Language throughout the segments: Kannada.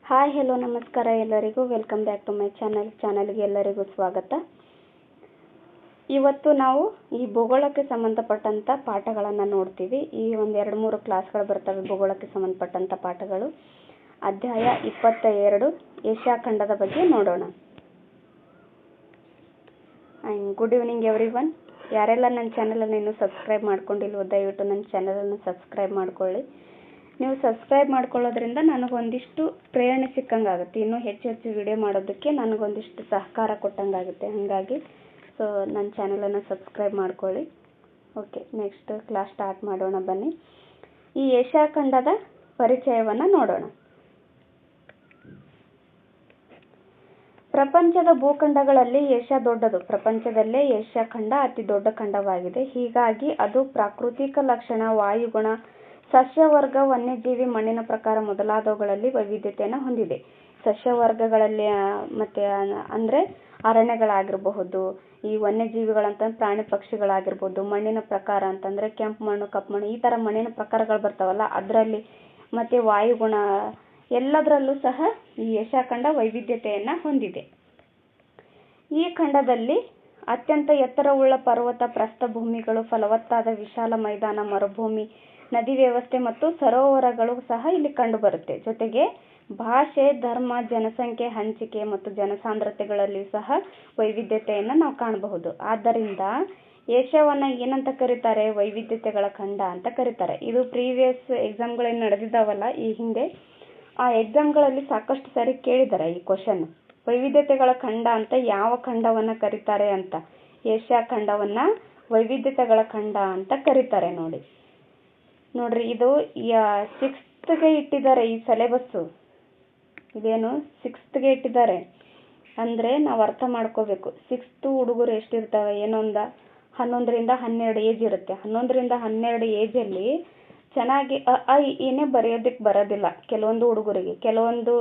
ಹಾಯ್ ಹೆಲೋ ನಮಸ್ಕಾರ ಎಲ್ಲರಿಗೂ ವೆಲ್ಕಮ್ ಬ್ಯಾಕ್ ಟು ಮೈ ಚಾನಲ್ಗೆ ಎಲ್ಲರಿಗೂ ಸ್ವಾಗತ. ಇವತ್ತು ನಾವು ಈ ಭೂಗೋಳಕ್ಕೆ ಸಂಬಂಧಪಟ್ಟಂತ ಪಾಠಗಳನ್ನು ನೋಡ್ತೀವಿ. ಈ ಒಂದು 2-3 ಕ್ಲಾಸ್ಗಳು ಬರ್ತವೆ ಭೂಗೋಳಕ್ಕೆ ಸಂಬಂಧಪಟ್ಟಂತ ಪಾಠಗಳು. ಅಧ್ಯಾಯ 22 ಏಷ್ಯಾ ಖಂಡದ ಬಗ್ಗೆ ನೋಡೋಣ. Good evening everyone. ಯಾರೆಲ್ಲ ನನ್ನ ಚಾನಲನ್ನು ಇನ್ನೂ ಸಬ್ಸ್ಕ್ರೈಬ್ ಮಾಡ್ಕೊಂಡಿಲ್ವೋ ದಯವಿಟ್ಟು ನನ್ನ ಚಾನಲನ್ನು ಸಬ್ಸ್ಕ್ರೈಬ್ ಮಾಡ್ಕೊಳ್ಳಿ. ನೀವು ಸಬ್ಸ್ಕ್ರೈಬ್ ಮಾಡ್ಕೊಳ್ಳೋದ್ರಿಂದ ನನಗೊಂದಿಷ್ಟು ಪ್ರೇರಣೆ ಸಿಕ್ಕಂಗಾಗುತ್ತೆ, ಇನ್ನೂ ಹೆಚ್ಚು ವಿಡಿಯೋ ಮಾಡೋದಕ್ಕೆ ನನಗೊಂದಿಷ್ಟು ಸಹಕಾರ ಕೊಟ್ಟಂಗಾಗುತ್ತೆ. ಹಾಗಾಗಿ ನನ್ನ ಚಾನಲನ್ನು ಸಬ್ಸ್ಕ್ರೈಬ್ ಮಾಡ್ಕೊಳ್ಳಿ. ಓಕೆ, ನೆಕ್ಸ್ಟ್ ಕ್ಲಾಸ್ ಸ್ಟಾರ್ಟ್ ಮಾಡೋಣ ಬನ್ನಿ. ಈ ಏಷ್ಯಾ ಖಂಡದ ಪರಿಚಯವನ್ನು ನೋಡೋಣ. ಪ್ರಪಂಚದ ಭೂಖಂಡಗಳಲ್ಲಿ ಏಷ್ಯಾ ದೊಡ್ಡದು. ಪ್ರಪಂಚದಲ್ಲೇ ಏಷ್ಯಾ ಖಂಡ ಅತಿ ದೊಡ್ಡ ಖಂಡವಾಗಿದೆ. ಹೀಗಾಗಿ ಅದು ಪ್ರಾಕೃತಿಕ ಲಕ್ಷಣ, ವಾಯುಗುಣ, ಸಸ್ಯವರ್ಗ, ವನ್ಯಜೀವಿ, ಮಣ್ಣಿನ ಪ್ರಕಾರ ಮೊದಲಾದವುಗಳಲ್ಲಿ ವೈವಿಧ್ಯತೆಯನ್ನು ಹೊಂದಿದೆ. ಸಸ್ಯವರ್ಗಗಳಲ್ಲಿ ಮತ್ತೆ ಅಂದರೆ ಅರಣ್ಯಗಳಾಗಿರಬಹುದು, ಈ ವನ್ಯಜೀವಿಗಳಂತ ಪ್ರಾಣಿ ಪಕ್ಷಿಗಳಾಗಿರ್ಬೋದು, ಮಣ್ಣಿನ ಪ್ರಕಾರ ಅಂತಂದರೆ ಕೆಂಪು ಮಣ್ಣು, ಕಪ್ಪು ಮಣ್ಣು, ಈ ಥರ ಮಣ್ಣಿನ ಪ್ರಕಾರಗಳು ಬರ್ತಾವಲ್ಲ ಅದರಲ್ಲಿ, ಮತ್ತು ವಾಯುಗುಣ ಎಲ್ಲದರಲ್ಲೂ ಸಹ ಈ ಏಷ್ಯಾ ಖಂಡ ವೈವಿಧ್ಯತೆಯನ್ನು ಹೊಂದಿದೆ. ಈ ಖಂಡದಲ್ಲಿ ಅತ್ಯಂತ ಎತ್ತರವುಳ್ಳ ಪರ್ವತ, ಪ್ರಸ್ಥಭೂಮಿಗಳು, ಫಲವತ್ತಾದ ವಿಶಾಲ ಮೈದಾನ, ಮರುಭೂಮಿ, ನದಿ ವ್ಯವಸ್ಥೆ ಮತ್ತು ಸರೋವರಗಳು ಸಹ ಇಲ್ಲಿ ಕಂಡುಬರುತ್ತೆ. ಜೊತೆಗೆ ಭಾಷೆ, ಧರ್ಮ, ಜನಸಂಖ್ಯೆ ಹಂಚಿಕೆ ಮತ್ತು ಜನಸಾಂದ್ರತೆಗಳಲ್ಲಿ ಸಹ ವೈವಿಧ್ಯತೆಯನ್ನು ನಾವು ಕಾಣಬಹುದು. ಆದ್ದರಿಂದ ಏಷ್ಯಾವನ್ನು ಏನಂತ ಕರೀತಾರೆ? ವೈವಿಧ್ಯತೆಗಳ ಖಂಡ ಅಂತ ಕರೀತಾರೆ. ಇದು ಪ್ರೀವಿಯಸ್ ಎಕ್ಸಾಮ್ಗಳೇನು ನಡೆದಿದ್ದಾವಲ್ಲ ಈ ಹಿಂದೆ, ಆ ಎಕ್ಸಾಮ್ಗಳಲ್ಲಿ ಸಾಕಷ್ಟು ಸಾರಿ ಕೇಳಿದ್ದಾರೆ ಈ ಕ್ವಶನ್. ವೈವಿಧ್ಯತೆಗಳ ಖಂಡ ಅಂತ ಯಾವ ಖಂಡವನ್ನು ಕರೀತಾರೆ ಅಂತ. ಏಷ್ಯಾ ಖಂಡವನ್ನು ವೈವಿಧ್ಯತೆಗಳ ಖಂಡ ಅಂತ ಕರೀತಾರೆ. ನೋಡ್ರಿ, ಇದು 6th ಇಟ್ಟಿದ್ದಾರೆ ಈ ಸಿಲೆಬಸ್ಸು. ಇದೇನು 6th ಇಟ್ಟಿದ್ದಾರೆ ಅಂದರೆ ನಾವು ಅರ್ಥ ಮಾಡ್ಕೋಬೇಕು. 6th ಹುಡುಗರು ಎಷ್ಟಿರ್ತವೆ? ಏನೊಂದ 11ರಿಂದ 12 ಏಜ್ ಇರುತ್ತೆ. 11ರಿಂದ 12 ಏಜಲ್ಲಿ ಚೆನ್ನಾಗಿ ಏನೇ ಬರೆಯೋದಕ್ಕೆ ಬರೋದಿಲ್ಲ ಕೆಲವೊಂದು ಹುಡುಗರಿಗೆ. ಕೆಲವೊಂದು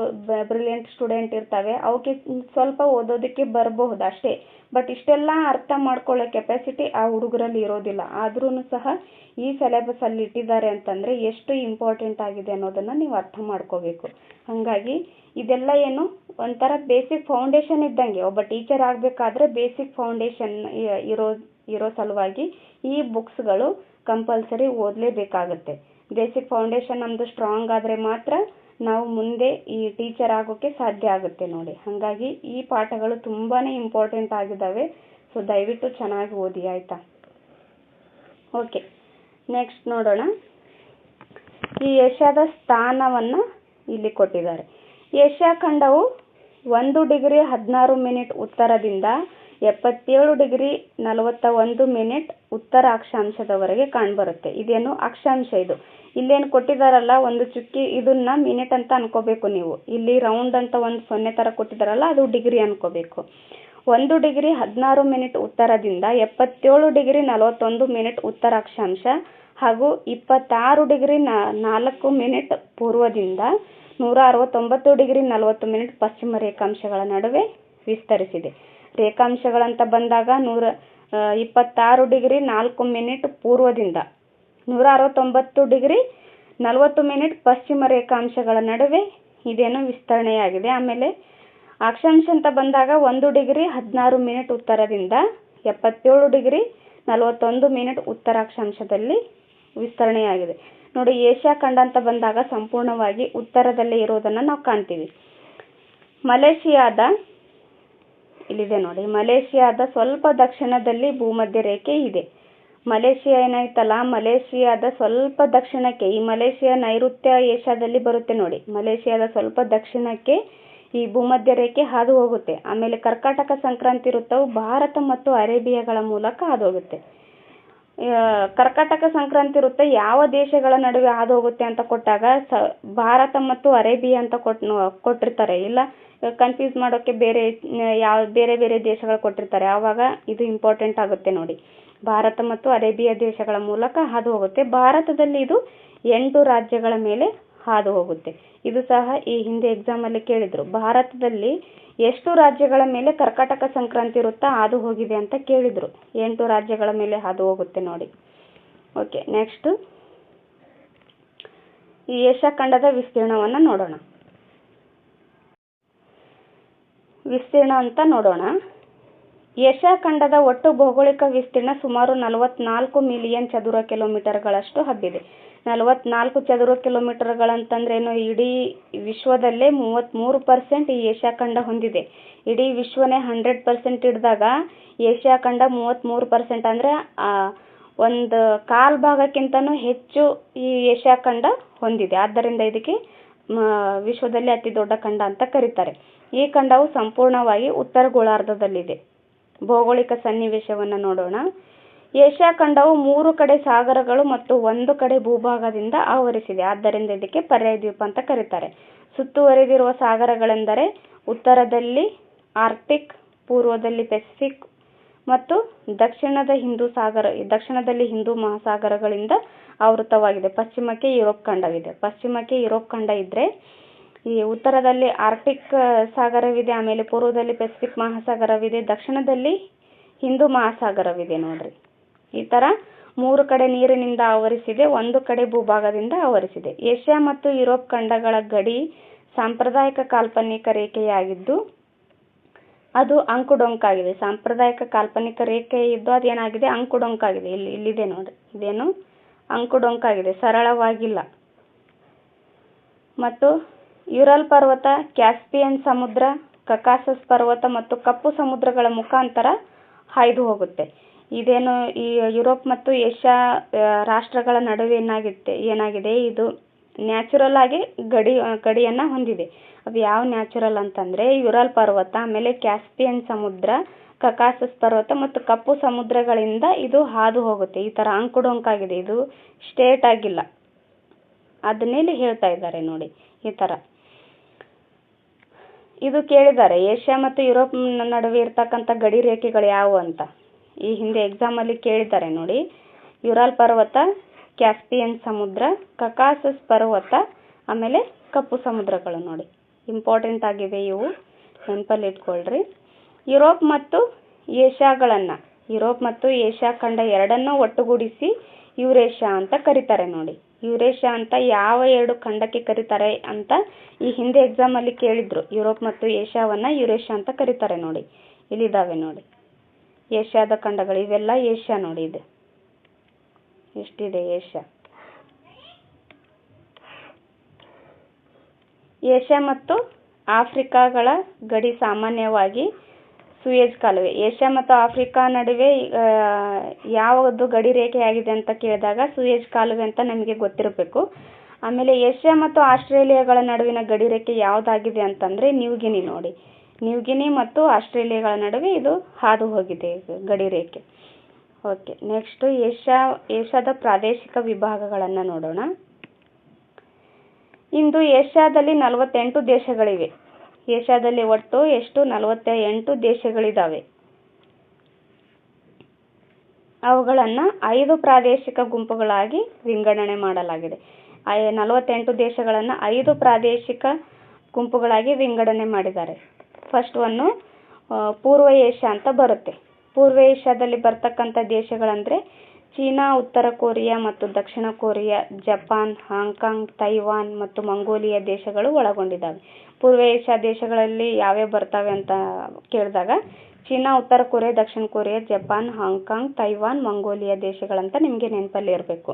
ಬ್ರಿಲಿಯಂಟ್ ಸ್ಟೂಡೆಂಟ್ ಇರ್ತವೆ, ಅವಕ್ಕೆ ಸ್ವಲ್ಪ ಓದೋದಕ್ಕೆ ಬರಬಹುದು ಅಷ್ಟೇ. ಬಟ್ ಇಷ್ಟೆಲ್ಲ ಅರ್ಥ ಮಾಡ್ಕೊಳ್ಳೋ ಕೆಪಾಸಿಟಿ ಆ ಹುಡುಗರಲ್ಲಿ ಇರೋದಿಲ್ಲ. ಆದ್ರೂ ಸಹ ಈ ಸಿಲೆಬಸ್ಸಲ್ಲಿ ಇಟ್ಟಿದ್ದಾರೆ ಅಂತಂದರೆ ಎಷ್ಟು ಇಂಪಾರ್ಟೆಂಟ್ ಆಗಿದೆ ಅನ್ನೋದನ್ನು ನೀವು ಅರ್ಥ ಮಾಡ್ಕೋಬೇಕು. ಹಾಗಾಗಿ ಇದೆಲ್ಲ ಏನು ಒಂಥರ ಬೇಸಿಕ್ ಫೌಂಡೇಶನ್ ಇದ್ದಂಗೆ. ಒಬ್ಬ ಟೀಚರ್ ಆಗಬೇಕಾದ್ರೆ ಬೇಸಿಕ್ ಫೌಂಡೇಶನ್ ಇರೋ ಸಲುವಾಗಿ ಈ ಬುಕ್ಸ್ಗಳು ಕಂಪಲ್ಸರಿ ಓದಲೇಬೇಕಾಗುತ್ತೆ. ಬೇಸಿಕ್ ಫೌಂಡೇಶನ್ ನಮ್ಮದು ಸ್ಟ್ರಾಂಗ್ ಆದರೆ ಮಾತ್ರ ನಾವು ಮುಂದೆ ಈ ಟೀಚರ್ ಆಗೋಕ್ಕೆ ಸಾಧ್ಯ ಆಗುತ್ತೆ ನೋಡಿ. ಹಾಗಾಗಿ ಈ ಪಾಠಗಳು ತುಂಬಾ ಇಂಪಾರ್ಟೆಂಟ್ ಆಗಿದ್ದಾವೆ. ಸೊ ದಯವಿಟ್ಟು ಚೆನ್ನಾಗಿ ಓದಿ, ಆಯಿತಾ? ಓಕೆ, ನೆಕ್ಸ್ಟ್ ನೋಡೋಣ. ಈ ಏಷ್ಯಾದ ಸ್ಥಾನವನ್ನು ಇಲ್ಲಿ ಕೊಟ್ಟಿದ್ದಾರೆ. ಏಷ್ಯಾ ಖಂಡವು 1 ಡಿಗ್ರಿ 16 ಮಿನಿಟ್ ಉತ್ತರದಿಂದ 77 ಡಿಗ್ರಿ 41 ಮಿನಿಟ್ ಉತ್ತರ ಅಕ್ಷಾಂಶದವರೆಗೆ ಕಾಣ್ಬರುತ್ತೆ. ಇದೇನು ಅಕ್ಷಾಂಶ? ಇದು ಇಲ್ಲೇನು ಕೊಟ್ಟಿದ್ದಾರಲ್ಲ ಒಂದು ಚುಕ್ಕಿ, ಇದನ್ನ ಮಿನಿಟ್ ಅಂತ ಅನ್ಕೋಬೇಕು ನೀವು. ಇಲ್ಲಿ ರೌಂಡ್ ಅಂತ ಒಂದು 0 ಥರ ಕೊಟ್ಟಿದ್ದಾರಲ್ಲ ಅದು ಡಿಗ್ರಿ ಅನ್ಕೋಬೇಕು. 1 ಡಿಗ್ರಿ 16 ಮಿನಿಟ್ ಉತ್ತರದಿಂದ 77 ಡಿಗ್ರಿ 41 ಮಿನಿಟ್ ಉತ್ತರ ಅಕ್ಷಾಂಶ ಹಾಗೂ 26 ಡಿಗ್ರಿ 4 ಮಿನಿಟ್ ಪೂರ್ವದಿಂದ 169 ಡಿಗ್ರಿ 40 ಮಿನಿಟ್ ಪಶ್ಚಿಮ ರೇಖಾಂಶಗಳ ನಡುವೆ ವಿಸ್ತರಿಸಿದೆ. ರೇಖಾಂಶಗಳಂತ ಬಂದಾಗ 126 ಡಿಗ್ರಿ 4 ಮಿನಿಟ್ ಪೂರ್ವದಿಂದ 169 ಡಿಗ್ರಿ 40 ಮಿನಿಟ್ ಪಶ್ಚಿಮ ರೇಖಾಂಶಗಳ ನಡುವೆ ಇದೇನು ವಿಸ್ತರಣೆಯಾಗಿದೆ. ಆಮೇಲೆ ಅಕ್ಷಾಂಶ ಅಂತ ಬಂದಾಗ 1 ಡಿಗ್ರಿ 16 ಮಿನಿಟ್ ಉತ್ತರದಿಂದ 77 ಡಿಗ್ರಿ 41 ಮಿನಿಟ್ ಉತ್ತರ ಅಕ್ಷಾಂಶದಲ್ಲಿ ವಿಸ್ತರಣೆಯಾಗಿದೆ. ನೋಡಿ, ಏಷ್ಯಾ ಖಂಡ ಅಂತ ಬಂದಾಗ ಸಂಪೂರ್ಣವಾಗಿ ಉತ್ತರದಲ್ಲೇ ಇರೋದನ್ನು ನಾವು ಕಾಣ್ತೀವಿ. ಇಲ್ಲಿದೆ ನೋಡಿ, ಮಲೇಷಿಯಾದ ಸ್ವಲ್ಪ ದಕ್ಷಿಣದಲ್ಲಿ ಭೂಮಧ್ಯ ರೇಖೆ ಇದೆ. ಮಲೇಷಿಯಾ ಏನಾಯ್ತಲ್ಲ, ಮಲೇಷಿಯಾದ ಸ್ವಲ್ಪ ದಕ್ಷಿಣಕ್ಕೆ, ಈ ಮಲೇಷಿಯಾ ನೈಋತ್ಯ ಏಷ್ಯಾದಲ್ಲಿ ಬರುತ್ತೆ ನೋಡಿ. ಮಲೇಷಿಯಾದ ಸ್ವಲ್ಪ ದಕ್ಷಿಣಕ್ಕೆ ಈ ಭೂಮಧ್ಯ ರೇಖೆ ಹಾದು ಹೋಗುತ್ತೆ. ಆಮೇಲೆ ಕರ್ಕಾಟಕ ಸಂಕ್ರಾಂತಿ ವೃತ್ತವು ಭಾರತ ಮತ್ತು ಅರೇಬಿಯಾಗಳ ಮೂಲಕ ಹಾದು ಹೋಗುತ್ತೆ. ಕರ್ಕಾಟಕ ಸಂಕ್ರಾಂತಿ ವೃತ್ತ ಯಾವ ದೇಶಗಳ ನಡುವೆ ಹಾದು ಹೋಗುತ್ತೆ ಅಂತ ಕೊಟ್ಟಾಗ ಭಾರತ ಮತ್ತು ಅರೇಬಿಯಾ ಅಂತ ಕೊಟ್ಟಿರ್ತಾರೆ. ಇಲ್ಲ ಕನ್ಫ್ಯೂಸ್ ಮಾಡೋಕ್ಕೆ ಬೇರೆ ಬೇರೆ ದೇಶಗಳು ಕೊಟ್ಟಿರ್ತಾರೆ. ಆವಾಗ ಇದು ಇಂಪಾರ್ಟೆಂಟ್ ಆಗುತ್ತೆ ನೋಡಿ. ಭಾರತ ಮತ್ತು ಅರೇಬಿಯಾ ದೇಶಗಳ ಮೂಲಕ ಹಾದು ಹೋಗುತ್ತೆ. ಭಾರತದಲ್ಲಿ ಇದು 8 ರಾಜ್ಯಗಳ ಮೇಲೆ ಹಾದು ಹೋಗುತ್ತೆ. ಇದು ಸಹ ಈ ಹಿಂದೆ ಎಕ್ಸಾಮಲ್ಲಿ ಕೇಳಿದ್ರು. ಭಾರತದಲ್ಲಿ ಎಷ್ಟು ರಾಜ್ಯಗಳ ಮೇಲೆ ಕರ್ಕಾಟಕ ಸಂಕ್ರಾಂತಿ ವೃತ್ತ ಹಾದು ಹೋಗಿದೆ ಅಂತ ಕೇಳಿದ್ರು. 8 ರಾಜ್ಯಗಳ ಮೇಲೆ ಹಾದು ಹೋಗುತ್ತೆ ನೋಡಿ. ಓಕೆ, ನೆಕ್ಸ್ಟ್ ಈ ಏಷ್ಯಾ ಖಂಡದ ವಿಸ್ತೀರ್ಣವನ್ನು ನೋಡೋಣ. ವಿಸ್ತೀರ್ಣ ಅಂತ ನೋಡೋಣ. ಏಷ್ಯಾ ಖಂಡದ ಒಟ್ಟು ಭೌಗೋಳಿಕ ವಿಸ್ತೀರ್ಣ ಸುಮಾರು 44 ಮಿಲಿಯನ್ ಚದುರ ಕಿಲೋಮೀಟರ್ಗಳಷ್ಟು ಹಬ್ಬಿದೆ. 44 ಚದುರ ಕಿಲೋಮೀಟರ್ಗಳಂತಂದ್ರೇನು? ಇಡೀ ವಿಶ್ವದಲ್ಲೇ 33% ಈ ಏಷ್ಯಾ ಖಂಡ ಹೊಂದಿದೆ. ಇಡೀ ವಿಶ್ವನೇ 100% ಹಿಡಿದಾಗ ಏಷ್ಯಾ ಖಂಡ 33% ಅಂದರೆ ಒಂದು ಕಾಲ್ ಭಾಗಕ್ಕಿಂತನೂ ಹೆಚ್ಚು ಈ ಏಷ್ಯಾ ಖಂಡ ಹೊಂದಿದೆ. ಆದ್ದರಿಂದ ಇದಕ್ಕೆ ವಿಶ್ವದಲ್ಲಿ ಅತಿ ದೊಡ್ಡ ಖಂಡ ಅಂತ ಕರೀತಾರೆ. ಈ ಖಂಡವು ಸಂಪೂರ್ಣವಾಗಿ ಉತ್ತರ ಗೋಳಾರ್ಧದಲ್ಲಿದೆ. ಭೌಗೋಳಿಕ ಸನ್ನಿವೇಶವನ್ನು ನೋಡೋಣ. ಏಷ್ಯಾ ಖಂಡವು 3 ಕಡೆ ಸಾಗರಗಳು ಮತ್ತು 1 ಕಡೆ ಭೂಭಾಗದಿಂದ ಆವರಿಸಿದೆ. ಆದ್ದರಿಂದ ಇದಕ್ಕೆ ಪರ್ಯಾಯ ದ್ವೀಪ ಅಂತ ಕರೀತಾರೆ. ಸುತ್ತುವರಿದಿರುವ ಸಾಗರಗಳೆಂದರೆ ಉತ್ತರದಲ್ಲಿ ಆರ್ಕ್ಟಿಕ್, ಪೂರ್ವದಲ್ಲಿ ಪೆಸಿಫಿಕ್ ಮತ್ತು ದಕ್ಷಿಣದಲ್ಲಿ ಹಿಂದೂ ಮಹಾಸಾಗರಗಳಿಂದ ಆವೃತವಾಗಿದೆ. ಪಶ್ಚಿಮಕ್ಕೆ ಯುರೋಪ್ ಖಂಡವಿದೆ. ಪಶ್ಚಿಮಕ್ಕೆ ಯುರೋಪ್ ಖಂಡ ಇದ್ದರೆ ಈ ಉತ್ತರದಲ್ಲಿ ಆರ್ಕ್ಟಿಕ್ ಸಾಗರವಿದೆ, ಆಮೇಲೆ ಪೂರ್ವದಲ್ಲಿ ಪೆಸಿಫಿಕ್ ಮಹಾಸಾಗರವಿದೆ, ದಕ್ಷಿಣದಲ್ಲಿ ಹಿಂದೂ ಮಹಾಸಾಗರವಿದೆ. ನೋಡ್ರಿ, ಈ ಥರ 3 ಕಡೆ ನೀರಿನಿಂದ ಆವರಿಸಿದೆ, 1 ಕಡೆ ಭೂಭಾಗದಿಂದ ಆವರಿಸಿದೆ. ಏಷ್ಯಾ ಮತ್ತು ಯುರೋಪ್ ಖಂಡಗಳ ಗಡಿ ಸಾಂಪ್ರದಾಯಿಕ ಕಾಲ್ಪನಿಕ ರೇಖೆಯಾಗಿದ್ದು ಅದು ಅಂಕುಡೊಂಕಾಗಿದೆ. ಸಾಂಪ್ರದಾಯಿಕ ಕಾಲ್ಪನಿಕ ರೇಖೆ ಇದ್ದು ಅದೇನಾಗಿದೆ? ಅಂಕುಡೊಂಕಾಗಿದೆ. ಇಲ್ಲಿದೆ ನೋಡಿ, ಇದೇನು ಅಂಕುಡೊಂಕಾಗಿದೆ, ಸರಳವಾಗಿಲ್ಲ. ಮತ್ತು ಯುರಲ್ ಪರ್ವತ, ಕ್ಯಾಸ್ಪಿಯನ್ ಸಮುದ್ರ, ಕಕಾಸಸ್ ಪರ್ವತ ಮತ್ತು ಕಪ್ಪು ಸಮುದ್ರಗಳ ಮುಖಾಂತರ ಹಾಯ್ದು ಹೋಗುತ್ತೆ. ಇದೇನು ಈ ಯುರೋಪ್ ಮತ್ತು ಏಷ್ಯಾ ರಾಷ್ಟ್ರಗಳ ನಡುವೆ ಏನಾಗಿದೆ? ಇದು ನ್ಯಾಚುರಲ್ ಆಗಿ ಗಡಿಯನ್ನು ಹೊಂದಿದೆ. ಅದು ಯಾವ ನ್ಯಾಚುರಲ್ ಅಂತಂದರೆ ಯುರಲ್ ಪರ್ವತ, ಆಮೇಲೆ ಕ್ಯಾಸ್ಪಿಯನ್ ಸಮುದ್ರ, ಕಕಾಸಸ್ ಪರ್ವತ ಮತ್ತು ಕಪ್ಪು ಸಮುದ್ರಗಳಿಂದ ಇದು ಹಾದು ಹೋಗುತ್ತೆ. ಈ ಥರ ಅಂಕುಡೊಂಕಾಗಿದೆ, ಇದು ಸ್ಟೇಟ್ ಆಗಿಲ್ಲ. ಅದನ್ನೇ ಇಲ್ಲಿ ಹೇಳ್ತಾ ಇದ್ದಾರೆ ನೋಡಿ. ಈ ಥರ ಇದು ಕೇಳಿದ್ದಾರೆ, ಏಷ್ಯಾ ಮತ್ತು ಯುರೋಪ್ ನಡುವೆ ಇರ್ತಕ್ಕಂಥ ಗಡಿ ರೇಖೆಗಳು ಯಾವುವು ಅಂತ. ಈ ಹಿಂದೆ ಎಕ್ಸಾಮಲ್ಲಿ ಕೇಳಿದ್ದಾರೆ ನೋಡಿ. ಯುರಲ್ ಪರ್ವತ, ಕ್ಯಾಸ್ಪಿಯನ್ ಸಮುದ್ರ, ಕಕಾಸಸ್ ಪರ್ವತ, ಆಮೇಲೆ ಕಪ್ಪು ಸಮುದ್ರಗಳು. ನೋಡಿ, ಇಂಪಾರ್ಟೆಂಟ್ ಆಗಿದೆ ಇವು, ನೆನಪಲ್ಲಿ ಇಟ್ಕೊಳ್ರಿ. ಯುರೋಪ್ ಮತ್ತು ಏಷ್ಯಾ ಖಂಡ ಎರಡನ್ನೂ ಒಟ್ಟುಗೂಡಿಸಿ ಯುರೇಷ್ಯಾ ಅಂತ ಕರೀತಾರೆ. ನೋಡಿ, ಯುರೇಷ್ಯಾ ಅಂತ ಯಾವ 2 ಖಂಡಕ್ಕೆ ಕರೀತಾರೆ ಅಂತ ಈ ಹಿಂದೆ ಎಕ್ಸಾಮಲ್ಲಿ ಕೇಳಿದ್ರು. ಯುರೋಪ್ ಮತ್ತು ಏಷ್ಯಾವನ್ನು ಯುರೇಷ್ಯಾ ಅಂತ ಕರೀತಾರೆ. ನೋಡಿ, ಇಲ್ಲಿದ್ದಾವೆ ನೋಡಿ ಏಷ್ಯಾದ ಖಂಡಗಳು. ಇವೆಲ್ಲ ಏಷ್ಯಾ ನೋಡಿ, ಇದೆ ಎಷ್ಟಿದೆ ಏಷ್ಯಾ. ಏಷ್ಯಾ ಮತ್ತು ಆಫ್ರಿಕಾಗಳ ಗಡಿ ಸಾಮಾನ್ಯವಾಗಿ ಸೂಯೆಜ್ ಕಾಲುವೆ. ಏಷ್ಯಾ ಮತ್ತು ಆಫ್ರಿಕಾ ನಡುವೆ ಯಾವುದು ಗಡಿ ರೇಖೆಯಾಗಿದೆ ಅಂತ ಕೇಳಿದಾಗ ಸೂಯೆಜ್ ಕಾಲುವೆ ಅಂತ ನಮಗೆ ಗೊತ್ತಿರಬೇಕು. ಆಮೇಲೆ ಏಷ್ಯಾ ಮತ್ತು ಆಸ್ಟ್ರೇಲಿಯಾಗಳ ನಡುವಿನ ಗಡಿ ರೇಖೆ ಯಾವುದಾಗಿದೆ ಅಂತಂದರೆ ನ್ಯೂಗಿನಿ. ನೋಡಿ, ನ್ಯೂಗಿನಿ ಮತ್ತು ಆಸ್ಟ್ರೇಲಿಯಾಗಳ ನಡುವೆ ಇದು ಹಾದು ಹೋಗಿದೆ ಗಡಿ ರೇಖೆ. ಓಕೆ, ನೆಕ್ಸ್ಟ್ ಏಷ್ಯಾದ ಪ್ರಾದೇಶಿಕ ವಿಭಾಗಗಳನ್ನು ನೋಡೋಣ. ಇಂದು ಏಷ್ಯಾದಲ್ಲಿ 48 ದೇಶಗಳಿವೆ. ಏಷ್ಯಾದಲ್ಲಿ ಒಟ್ಟು ಎಷ್ಟು? 48 ದೇಶಗಳಿದ್ದಾವೆ. ಅವುಗಳನ್ನು 5 ಪ್ರಾದೇಶಿಕ ಗುಂಪುಗಳಾಗಿ ವಿಂಗಡಣೆ ಮಾಡಲಾಗಿದೆ. 48 ದೇಶಗಳನ್ನು 5 ಪ್ರಾದೇಶಿಕ ಗುಂಪುಗಳಾಗಿ ವಿಂಗಡಣೆ ಮಾಡಿದ್ದಾರೆ. ಫಸ್ಟ್ ಒನ್ನು ಪೂರ್ವ ಏಷ್ಯಾ ಅಂತ ಬರುತ್ತೆ. ಪೂರ್ವ ಏಷ್ಯಾದಲ್ಲಿ ಬರ್ತಕ್ಕಂಥ ದೇಶಗಳಂದರೆ ಚೀನಾ, ಉತ್ತರ ಕೊರಿಯಾ ಮತ್ತು ದಕ್ಷಿಣ ಕೊರಿಯಾ, ಜಪಾನ್, ಹಾಂಗ್ಕಾಂಗ್, ತೈವಾನ್ ಮತ್ತು ಮಂಗೋಲಿಯಾ ದೇಶಗಳು ಒಳಗೊಂಡಿದ್ದಾವೆ. ಪೂರ್ವ ಏಷ್ಯಾ ದೇಶಗಳಲ್ಲಿ ಯಾವ್ಯಾವ ಬರ್ತವೆ ಅಂತ ಕೇಳಿದಾಗ ಚೀನಾ, ಉತ್ತರ ಕೊರಿಯಾ, ದಕ್ಷಿಣ Korea, Japan, Hong Kong, Taiwan, Mongolia ದೇಶಗಳಂತ ನಿಮಗೆ ನೆನಪಲ್ಲಿ ಇರಬೇಕು.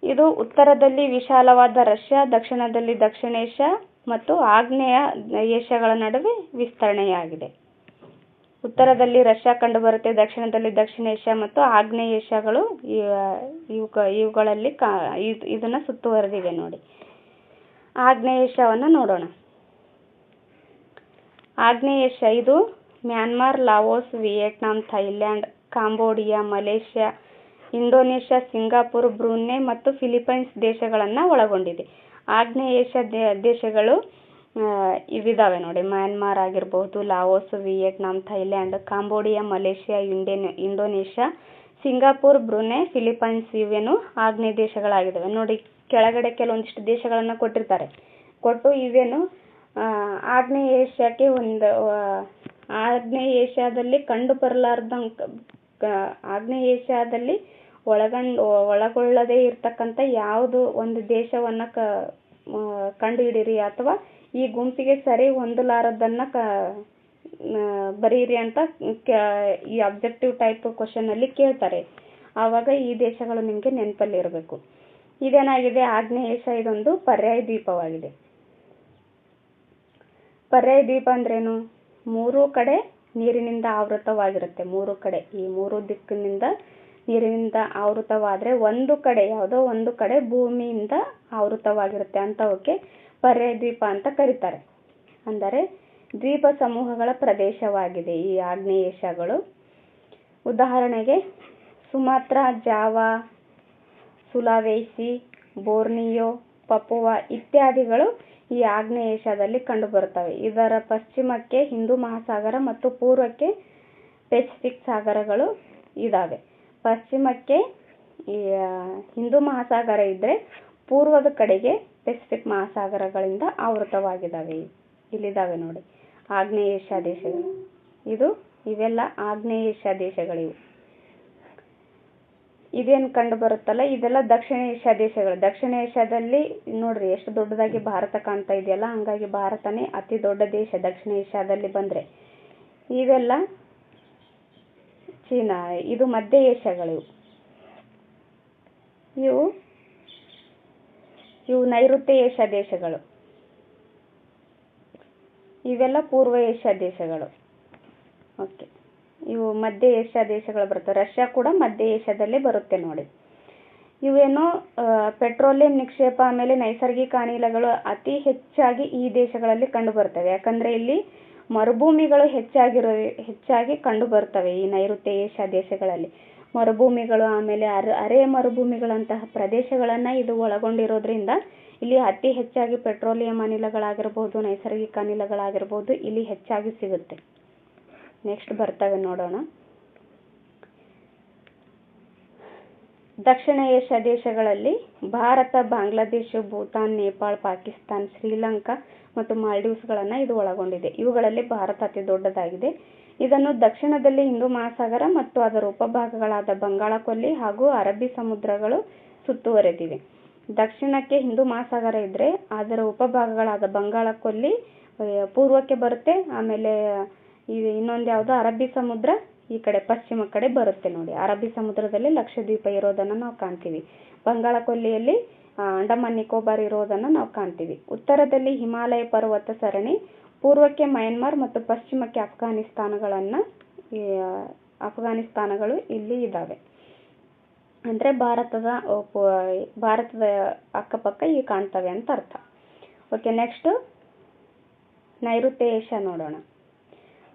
ಇದು ಉತ್ತರದಲ್ಲಿ ವಿಶಾಲವಾದ ರಷ್ಯಾ, ದಕ್ಷಿಣದಲ್ಲಿ ದಕ್ಷಿಣ ಏಷ್ಯಾ ಮತ್ತು ಆಗ್ನೇಯ ಏಷ್ಯಾಗಳ ನಡುವೆ ವಿಸ್ತರಣೆಯಾಗಿದೆ. ಉತ್ತರದಲ್ಲಿ ರಷ್ಯಾ ಕಂಡುಬರುತ್ತೆ, ದಕ್ಷಿಣದಲ್ಲಿ ದಕ್ಷಿಣ ಏಷ್ಯಾ ಮತ್ತು ಆಗ್ನೇಯ ಏಷ್ಯಾಗಳು ಇವುಗಳಲ್ಲಿ ಇದನ್ನು ಸುತ್ತುವರೆದಿವೆ. ನೋಡಿ, ಆಗ್ನೇಯ ಏಷ್ಯಾವನ್ನು ನೋಡೋಣ. ಆಗ್ನೇಯ ಏಷ್ಯಾ ಇದು Myanmar, Laos, Vietnam, Thailand, Cambodia, Malaysia, Indonesia, Singapore, Brunei ಮತ್ತು ಫಿಲಿಪೈನ್ಸ್ ದೇಶಗಳನ್ನು ಒಳಗೊಂಡಿದೆ. ಆಗ್ನೇಯ ಏಷ್ಯಾ ದೇಶಗಳು ಇವಿದಾವೆ ನೋಡಿ. ಮ್ಯಾನ್ಮಾರ್ ಆಗಿರಬಹುದು, Laos, Vietnam, Thailand, Cambodia, Malaysia, Indonesia, Singapore, Brunei, Philippines ಇವೇನು ಆಗ್ನೇಯ ದೇಶಗಳಾಗಿದ್ದಾವೆ. ನೋಡಿ, ಕೆಳಗಡೆ ಕೆಲವೊಂದಿಷ್ಟು ದೇಶಗಳನ್ನು ಕೊಟ್ಟಿರ್ತಾರೆ. ಕೊಟ್ಟು ಇವೇನು ಆಗ್ನೇಯ ಏಷ್ಯಾಕ್ಕೆ ಆಗ್ನೇಯ ಏಷ್ಯಾದಲ್ಲಿ ಕಂಡು ಆಗ್ನೇಯ ಏಷ್ಯಾದಲ್ಲಿ ಒಳಗೊಳ್ಳದೇ ಇರ್ತಕ್ಕಂಥ ಯಾವುದು ಒಂದು ದೇಶವನ್ನು ಕಂಡುಹಿಡಿಯಿರಿ ಅಥವಾ ಈ ಗುಂಪಿಗೆ ಸರಿ ಹೊಂದಲಾರದನ್ನು ಬರೀರಿ ಅಂತ ಈ ಅಬ್ಜೆಕ್ಟಿವ್ ಟೈಪ್ ಕ್ವಶನಲ್ಲಿ ಕೇಳ್ತಾರೆ. ಆವಾಗ ಈ ದೇಶಗಳು ನಿಮಗೆ ನೆನಪಲ್ಲಿ ಇರಬೇಕು. ಇದೇನಾಗಿದೆ, ಆಗ್ನೇಯ ಏಷ್ಯಾ ಇದೊಂದು ಪರ್ಯಾಯ ದ್ವೀಪವಾಗಿದೆ. ಪರ್ಯಾಯ ದ್ವೀಪ ಅಂದ್ರೇನು, 3 ಕಡೆ ನೀರಿನಿಂದ ಆವೃತವಾಗಿರುತ್ತೆ. 3 ಕಡೆ, ಈ 3 ದಿಕ್ಕಿನಿಂದ ನೀರಿನಿಂದ ಆವೃತವಾದರೆ ಒಂದು ಕಡೆ, ಯಾವುದೋ ಒಂದು ಕಡೆ ಭೂಮಿಯಿಂದ ಆವೃತವಾಗಿರುತ್ತೆ. ಅಂಥವಕ್ಕೆ ಪರ್ಯಾಯ ದ್ವೀಪ ಅಂತ ಕರೀತಾರೆ. ಅಂದರೆ ದ್ವೀಪ ಸಮೂಹಗಳ ಪ್ರದೇಶವಾಗಿದೆ ಈ ಆಗ್ನೇಯ ಏಷ್ಯಾಗಳು. ಉದಾಹರಣೆಗೆ ಸುಮಾತ್ರಾ, ಜಾವಾ, ಸುಲಾವೇಸಿ, ಬೋರ್ನಿಯೋ, ಪಪುವಾ ಇತ್ಯಾದಿಗಳು ಈ ಆಗ್ನೇಯ ಏಷ್ಯಾದಲ್ಲಿ ಕಂಡುಬರುತ್ತವೆ. ಇದರ ಪಶ್ಚಿಮಕ್ಕೆ ಹಿಂದೂ ಮಹಾಸಾಗರ ಮತ್ತು ಪೂರ್ವಕ್ಕೆ ಪೆಸಿಫಿಕ್ ಸಾಗರಗಳು ಇದ್ದಾವೆ. ಪಶ್ಚಿಮಕ್ಕೆ ಈ ಹಿಂದೂ ಮಹಾಸಾಗರ ಇದ್ದರೆ ಪೂರ್ವದ ಕಡೆಗೆ ಪೆಸಿಫಿಕ್ ಮಹಾಸಾಗರಗಳಿಂದ ಆವೃತವಾಗಿದ್ದಾವೆ. ಇಲ್ಲಿದ್ದಾವೆ ನೋಡಿ ಆಗ್ನೇಯ ಏಷ್ಯಾ ದೇಶಗಳು. ಇವೆಲ್ಲ ಆಗ್ನೇಯ ಏಷ್ಯಾ ದೇಶಗಳಿವು. ಇದೇನು ಕಂಡು ಬರುತ್ತಲ್ಲ, ಇದೆಲ್ಲ ದಕ್ಷಿಣ ಏಷ್ಯಾ ದೇಶಗಳು. ದಕ್ಷಿಣ ಏಷ್ಯಾದಲ್ಲಿ ನೋಡ್ರಿ ಎಷ್ಟು ದೊಡ್ಡದಾಗಿ ಭಾರತ ಕಾಣ್ತಾ ಇದೆಯಲ್ಲ, ಹಂಗಾಗಿ ಭಾರತನೇ ಅತಿ ದೊಡ್ಡ ದೇಶ ದಕ್ಷಿಣ ಏಷ್ಯಾದಲ್ಲಿ ಬಂದ್ರೆ. ಇವೆಲ್ಲ ಚೀನಾ, ಇದು ಮಧ್ಯ ಏಷ್ಯಾಗಳು. ಇವು ನೈಋತ್ಯ ಏಷ್ಯಾ ದೇಶಗಳು. ಇವೆಲ್ಲ ಪೂರ್ವ ಏಷ್ಯಾ ದೇಶಗಳು. ಓಕೆ, ಇವು ಮಧ್ಯ ಏಷ್ಯಾ ದೇಶಗಳು ಬರ್ತವೆ. ರಷ್ಯಾ ಕೂಡ ಮಧ್ಯ ಏಷ್ಯಾದಲ್ಲೇ ಬರುತ್ತೆ ನೋಡಿ. ಇವೇನೋ ಪೆಟ್ರೋಲಿಯಂ ನಿಕ್ಷೇಪ ಆಮೇಲೆ ನೈಸರ್ಗಿಕ ಅನಿಲಗಳು ಅತಿ ಹೆಚ್ಚಾಗಿ ಈ ದೇಶಗಳಲ್ಲಿ ಕಂಡು ಬರ್ತವೆ. ಯಾಕಂದ್ರೆ ಇಲ್ಲಿ ಮರುಭೂಮಿಗಳು ಹೆಚ್ಚಾಗಿ ಕಂಡು ಬರ್ತವೆ ಈ ನೈಋತ್ಯ ಏಷ್ಯಾ ದೇಶಗಳಲ್ಲಿ. ಮರುಭೂಮಿಗಳು ಆಮೇಲೆ ಅರೆ ಮರುಭೂಮಿಗಳಂತಹ ಪ್ರದೇಶಗಳನ್ನ ಇದು ಒಳಗೊಂಡಿರೋದ್ರಿಂದ ಇಲ್ಲಿ ಅತಿ ಹೆಚ್ಚಾಗಿ ಪೆಟ್ರೋಲಿಯಂ ಅನಿಲಗಳಾಗಿರ್ಬೋದು, ನೈಸರ್ಗಿಕ ಅನಿಲಗಳಾಗಿರ್ಬೋದು ಇಲ್ಲಿ ಹೆಚ್ಚಾಗಿ ಸಿಗುತ್ತೆ. ನೆಕ್ಸ್ಟ್ ಬರ್ತವೆ ನೋಡೋಣ. ದಕ್ಷಿಣ ಏಷ್ಯಾ ದೇಶಗಳಲ್ಲಿ ಭಾರತ, ಬಾಂಗ್ಲಾದೇಶ, ಭೂತಾನ್, ನೇಪಾಳ, ಪಾಕಿಸ್ತಾನ್, ಶ್ರೀಲಂಕಾ ಮತ್ತು ಮಾಲ್ಡೀವ್ಸ್ಗಳನ್ನು ಇದು ಒಳಗೊಂಡಿದೆ. ಇವುಗಳಲ್ಲಿ ಭಾರತ ಅತಿ ದೊಡ್ಡದಾಗಿದೆ. ಇದನ್ನು ದಕ್ಷಿಣದಲ್ಲಿ ಹಿಂದೂ ಮಹಾಸಾಗರ ಮತ್ತು ಅದರ ಉಪಭಾಗಗಳಾದ ಬಂಗಾಳಕೊಲ್ಲಿ ಹಾಗೂ ಅರಬ್ಬಿ ಸಮುದ್ರಗಳು ಸುತ್ತುವರೆದಿವೆ. ದಕ್ಷಿಣಕ್ಕೆ ಹಿಂದೂ ಮಹಾಸಾಗರ ಇದ್ರೆ ಅದರ ಉಪಭಾಗಗಳಾದ ಬಂಗಾಳಕೊಲ್ಲಿ ಪೂರ್ವಕ್ಕೆ ಬರುತ್ತೆ. ಆಮೇಲೆ ಇನ್ನೊಂದು ಯಾವುದು ಅರಬ್ಬಿ ಸಮುದ್ರ ಈ ಕಡೆ ಪಶ್ಚಿಮ ಕಡೆ ಬರುತ್ತೆ ನೋಡಿ. ಅರಬ್ಬಿ ಸಮುದ್ರದಲ್ಲಿ ಲಕ್ಷದ್ವೀಪ ಇರೋದನ್ನು ನಾವು ಕಾಣ್ತೀವಿ. ಬಂಗಾಳಕೊಲ್ಲಿಯಲ್ಲಿ ಅಂಡಮಾನ್ ನಿಕೋಬಾರ್ ಇರೋದನ್ನು ನಾವು ಕಾಣ್ತೀವಿ. ಉತ್ತರದಲ್ಲಿ ಹಿಮಾಲಯ ಪರ್ವತ ಸರಣಿ, ಪೂರ್ವಕ್ಕೆ ಮಯನ್ಮಾರ್ ಮತ್ತು ಪಶ್ಚಿಮಕ್ಕೆ ಅಫ್ಘಾನಿಸ್ತಾನಗಳು ಇಲ್ಲಿ ಇದ್ದಾವೆ. ಅಂದ್ರೆ ಭಾರತದ ಅಕ್ಕಪಕ್ಕ ಈ ಕಾಣ್ತವೆ ಅಂತ ಅರ್ಥ. ಓಕೆ, ನೆಕ್ಸ್ಟ್ ನೈಋತ್ಯ ಏಷ್ಯಾ ನೋಡೋಣ.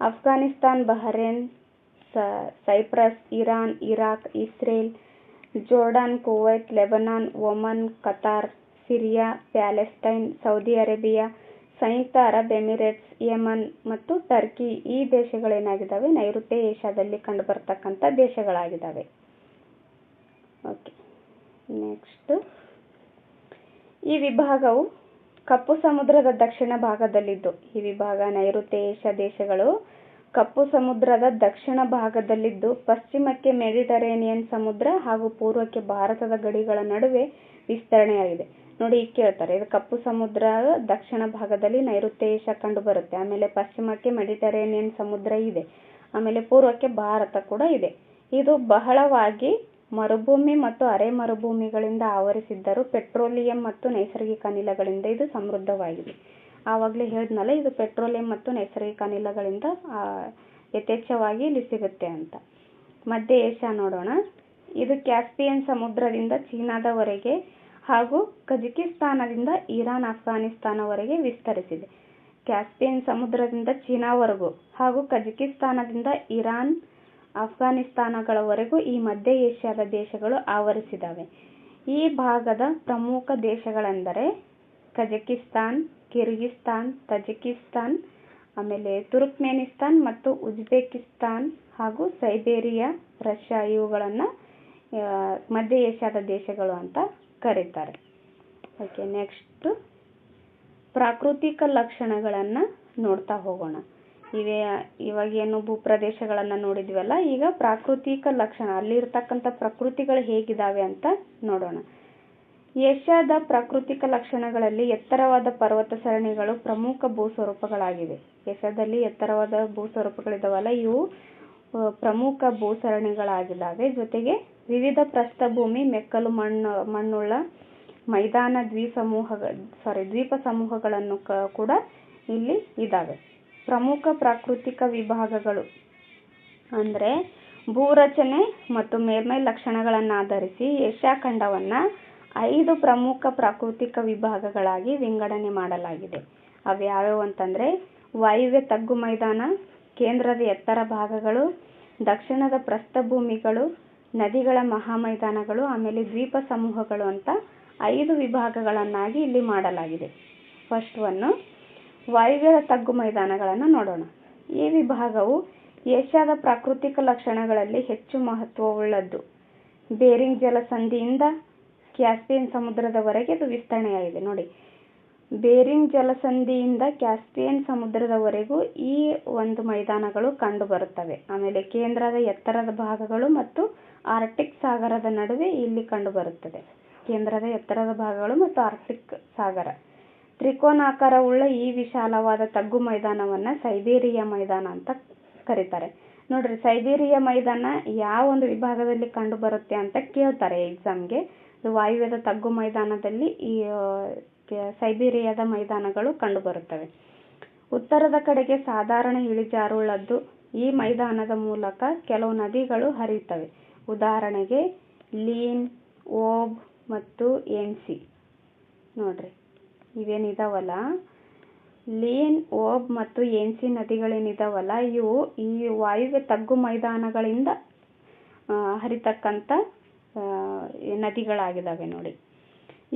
Afghanistan, Bahrain, Cyprus, Iran, Iraq, Israel, Jordan, Kuwait, Lebanon, Oman, Qatar, Syria, Palestine, Saudi Arabia, ಸಂಯುಕ್ತ ಅರಬ್ ಎಮಿರೇಟ್ಸ್, ಯೆಮನ್ ಮತ್ತು ಟರ್ಕಿ ಈ ದೇಶಗಳೇನಾಗಿದ್ದಾವೆ ನೈಋತ್ಯ ಏಷ್ಯಾದಲ್ಲಿ ಕಂಡು ಬರ್ತಕ್ಕಂಥ ದೇಶಗಳಾಗಿದ್ದಾವೆ. ಓಕೆ, ನೆಕ್ಸ್ಟ್ ಈ ವಿಭಾಗವು ಕಪ್ಪು ಸಮುದ್ರದ ದಕ್ಷಿಣ ಭಾಗದಲ್ಲಿದ್ದು, ಈ ವಿಭಾಗ ನೈಋತ್ಯ ಏಷ್ಯಾ ದೇಶಗಳು ಕಪ್ಪು ಸಮುದ್ರದ ದಕ್ಷಿಣ ಭಾಗದಲ್ಲಿದ್ದು ಪಶ್ಚಿಮಕ್ಕೆ ಮೆಡಿಟರೇನಿಯನ್ ಸಮುದ್ರ ಹಾಗೂ ಪೂರ್ವಕ್ಕೆ ಭಾರತದ ಗಡಿಗಳ ನಡುವೆ ವಿಸ್ತರಣೆಯಾಗಿದೆ. ನೋಡಿ, ಈಗ ಕೇಳ್ತಾರೆ, ಇದು ಕಪ್ಪು ಸಮುದ್ರದ ದಕ್ಷಿಣ ಭಾಗದಲ್ಲಿ ನೈಋತ್ಯ ಏಷ್ಯಾ ಕಂಡು ಬರುತ್ತೆ. ಆಮೇಲೆ ಪಶ್ಚಿಮಕ್ಕೆ ಮೆಡಿಟರೇನಿಯನ್ ಸಮುದ್ರ ಇದೆ. ಆಮೇಲೆ ಪೂರ್ವಕ್ಕೆ ಭಾರತ ಕೂಡ ಇದೆ. ಇದು ಬಹಳವಾಗಿ ಮರುಭೂಮಿ ಮತ್ತು ಅರೆ ಮರುಭೂಮಿಗಳಿಂದ ಆವರಿಸಿದ್ದರೂ ಪೆಟ್ರೋಲಿಯಂ ಮತ್ತು ನೈಸರ್ಗಿಕ ಅನಿಲಗಳಿಂದ ಇದು ಸಮೃದ್ಧವಾಗಿದೆ. ಆವಾಗಲೇ ಹೇಳಿದ್ನಲ್ಲ, ಇದು ಪೆಟ್ರೋಲಿಯಂ ಮತ್ತು ನೈಸರ್ಗಿಕ ಅನಿಲಗಳಿಂದ ಯಥೇಚ್ಛವಾಗಿ ಇಲ್ಲಿ ಸಿಗುತ್ತೆ ಅಂತ. ಮಧ್ಯ ಏಷ್ಯಾ ನೋಡೋಣ. ಇದು ಕ್ಯಾಸ್ಪಿಯನ್ ಸಮುದ್ರದಿಂದ ಚೀನಾದವರೆಗೆ ಹಾಗೂ ಕಜಕಿಸ್ತಾನದಿಂದ ಇರಾನ್, ಅಫ್ಘಾನಿಸ್ತಾನವರೆಗೆ ವಿಸ್ತರಿಸಿದೆ. ಕ್ಯಾಸ್ಪಿಯನ್ ಸಮುದ್ರದಿಂದ ಚೀನಾವರೆಗೂ ಹಾಗೂ ಕಜಕಿಸ್ತಾನದಿಂದ ಇರಾನ್, ಅಫ್ಘಾನಿಸ್ತಾನಗಳವರೆಗೂ ಈ ಮಧ್ಯ ಏಷ್ಯಾದ ದೇಶಗಳು ಆವರಿಸಿದ್ದಾವೆ. ಈ ಭಾಗದ ಪ್ರಮುಖ ದೇಶಗಳೆಂದರೆ ಕಜಕಿಸ್ತಾನ್, ಕಿರ್ಗಿಸ್ತಾನ್, ತಜಿಕಿಸ್ತಾನ್, ಆಮೇಲೆ ತುರ್ಕ್ಮೆನಿಸ್ತಾನ್ ಮತ್ತು ಉಜ್ಬೇಕಿಸ್ತಾನ್ ಹಾಗೂ ಸೈಬೇರಿಯಾ, ರಷ್ಯಾ ಇವುಗಳನ್ನು ಮಧ್ಯ ಏಷ್ಯಾದ ದೇಶಗಳು ಅಂತ ಕರೀತಾರೆ. ಓಕೆ, ನೆಕ್ಸ್ಟ್ ಪ್ರಾಕೃತಿಕ ಲಕ್ಷಣಗಳನ್ನು ನೋಡ್ತಾ ಹೋಗೋಣ. ಇವಾಗೇನು ಭೂಪ್ರದೇಶಗಳನ್ನು ನೋಡಿದ್ವಲ್ಲ, ಈಗ ಪ್ರಾಕೃತಿಕ ಲಕ್ಷಣ ಅಲ್ಲಿರ್ತಕ್ಕಂಥ ಪ್ರಕೃತಿಗಳು ಹೇಗಿದ್ದಾವೆ ಅಂತ ನೋಡೋಣ. ಏಷ್ಯಾದ ಪ್ರಾಕೃತಿಕ ಲಕ್ಷಣಗಳಲ್ಲಿ ಎತ್ತರವಾದ ಪರ್ವತ ಸರಣಿಗಳು ಪ್ರಮುಖ ಭೂಸ್ವರೂಪಗಳಾಗಿವೆ. ಏಷ್ಯಾದಲ್ಲಿ ಎತ್ತರವಾದ ಭೂಸ್ವರೂಪಗಳಿದಾವಲ್ಲ, ಇವು ಪ್ರಮುಖ ಭೂಸರಣಿಗಳಾಗಿದ್ದಾವೆ. ಜೊತೆಗೆ ವಿವಿಧ ಪ್ರಸ್ಥಭೂಮಿ, ಮೆಕ್ಕಲು ಮಣ್ಣುಳ್ಳ ಮೈದಾನ, ದ್ವೀಪ ಸಮೂಹಗಳನ್ನು ಕೂಡ ಇಲ್ಲಿ ಇದ್ದಾವೆ. ಪ್ರಮುಖ ಪ್ರಾಕೃತಿಕ ವಿಭಾಗಗಳು ಅಂದರೆ ಭೂರಚನೆ ಮತ್ತು ಮೇಲ್ಮೈ ಲಕ್ಷಣಗಳನ್ನಾಧರಿಸಿ ಏಷ್ಯಾ ಖಂಡವನ್ನ 5 ಪ್ರಮುಖ ಪ್ರಾಕೃತಿಕ ವಿಭಾಗಗಳಾಗಿ ವಿಂಗಡಣೆ ಮಾಡಲಾಗಿದೆ. ಅವ್ಯಾವ್ಯಾವು ಅಂತಂದ್ರೆ ವಾಯುವ್ಯ ತಗ್ಗು ಮೈದಾನ, ಕೇಂದ್ರದ ಎತ್ತರ ಭಾಗಗಳು, ದಕ್ಷಿಣದ ಪ್ರಸ್ಥಭೂಮಿಗಳು, ನದಿಗಳ ಮಹಾಮೈದಾನಗಳು, ಆಮೇಲೆ ದ್ವೀಪ ಸಮೂಹಗಳು ಅಂತ 5 ವಿಭಾಗಗಳನ್ನಾಗಿ ಇಲ್ಲಿ ಮಾಡಲಾಗಿದೆ. ಫಸ್ಟ್ ಒನ್ನು ವಾಯುವ್ಯ ತಗ್ಗು ಮೈದಾನಗಳನ್ನು ನೋಡೋಣ. ಈ ವಿಭಾಗವು ಏಷ್ಯಾದ ಪ್ರಾಕೃತಿಕ ಲಕ್ಷಣಗಳಲ್ಲಿ ಹೆಚ್ಚು ಮಹತ್ವವುಳ್ಳದ್ದು. ಬೇರಿಂಗ್ ಜಲಸಂಧಿಯಿಂದ ಕ್ಯಾಸ್ಪಿಯನ್ ಸಮುದ್ರದವರೆಗೆ ಇದು ವಿಸ್ತರಣೆಯಾಗಿದೆ. ನೋಡಿ, ಬೇರಿಂಗ್ ಜಲಸಂಧಿಯಿಂದ ಕ್ಯಾಸ್ಪಿಯನ್ ಸಮುದ್ರದವರೆಗೂ ಈ ಒಂದು ಮೈದಾನಗಳು ಕಂಡು ಬರುತ್ತವೆ. ಆಮೇಲೆ ಕೇಂದ್ರದ ಎತ್ತರದ ಭಾಗಗಳು ಮತ್ತು ಆರ್ಕ್ಟಿಕ್ ಸಾಗರದ ನಡುವೆ ಇಲ್ಲಿ ಕಂಡು ಬರುತ್ತದೆ. ಕೇಂದ್ರದ ಎತ್ತರದ ಭಾಗಗಳು ಮತ್ತು ಆರ್ಕ್ಟಿಕ್ ಸಾಗರ. ತ್ರಿಕೋನಾಕಾರವುಳ್ಳ ಈ ವಿಶಾಲವಾದ ತಗ್ಗು ಮೈದಾನವನ್ನ ಸೈಬೇರಿಯಾ ಮೈದಾನ ಅಂತ ಕರೀತಾರೆ. ನೋಡ್ರಿ, ಸೈಬೇರಿಯಾ ಮೈದಾನ ಯಾವ ಒಂದು ವಿಭಾಗದಲ್ಲಿ ಕಂಡು ಬರುತ್ತೆ ಅಂತ ಕೇಳ್ತಾರೆ ಎಕ್ಸಾಮ್ಗೆ. ವಾಯುವ್ಯದ ತಗ್ಗು ಮೈದಾನದಲ್ಲಿ ಈ ಸೈಬೇರಿಯಾದ ಮೈದಾನಗಳು ಕಂಡು ಬರುತ್ತವೆ. ಉತ್ತರದ ಕಡೆಗೆ ಸಾಧಾರಣ ಇಳಿಜಾರುಳ್ಳದ್ದು. ಈ ಮೈದಾನದ ಮೂಲಕ ಕೆಲವು ನದಿಗಳು ಹರಿಯುತ್ತವೆ. ಉದಾಹರಣೆಗೆ ಲೀನ್, ಓಬ್ ಮತ್ತು ಎನ್ಸಿ. ನೋಡ್ರಿ, ಇವೇನಿದಾವಲ್ಲ, ಲೀನ್, ಓಬ್ ಮತ್ತು ಎನ್ಸಿ ನದಿಗಳೇನಿದಾವಲ್ಲ, ಇವು ಈ ವಾಯುವ್ಯ ತಗ್ಗು ಮೈದಾನಗಳಿಂದ ಹರಿತಕ್ಕಂಥ ನದಿಗಳಾಗಿದ್ದಾವೆ. ನೋಡಿ,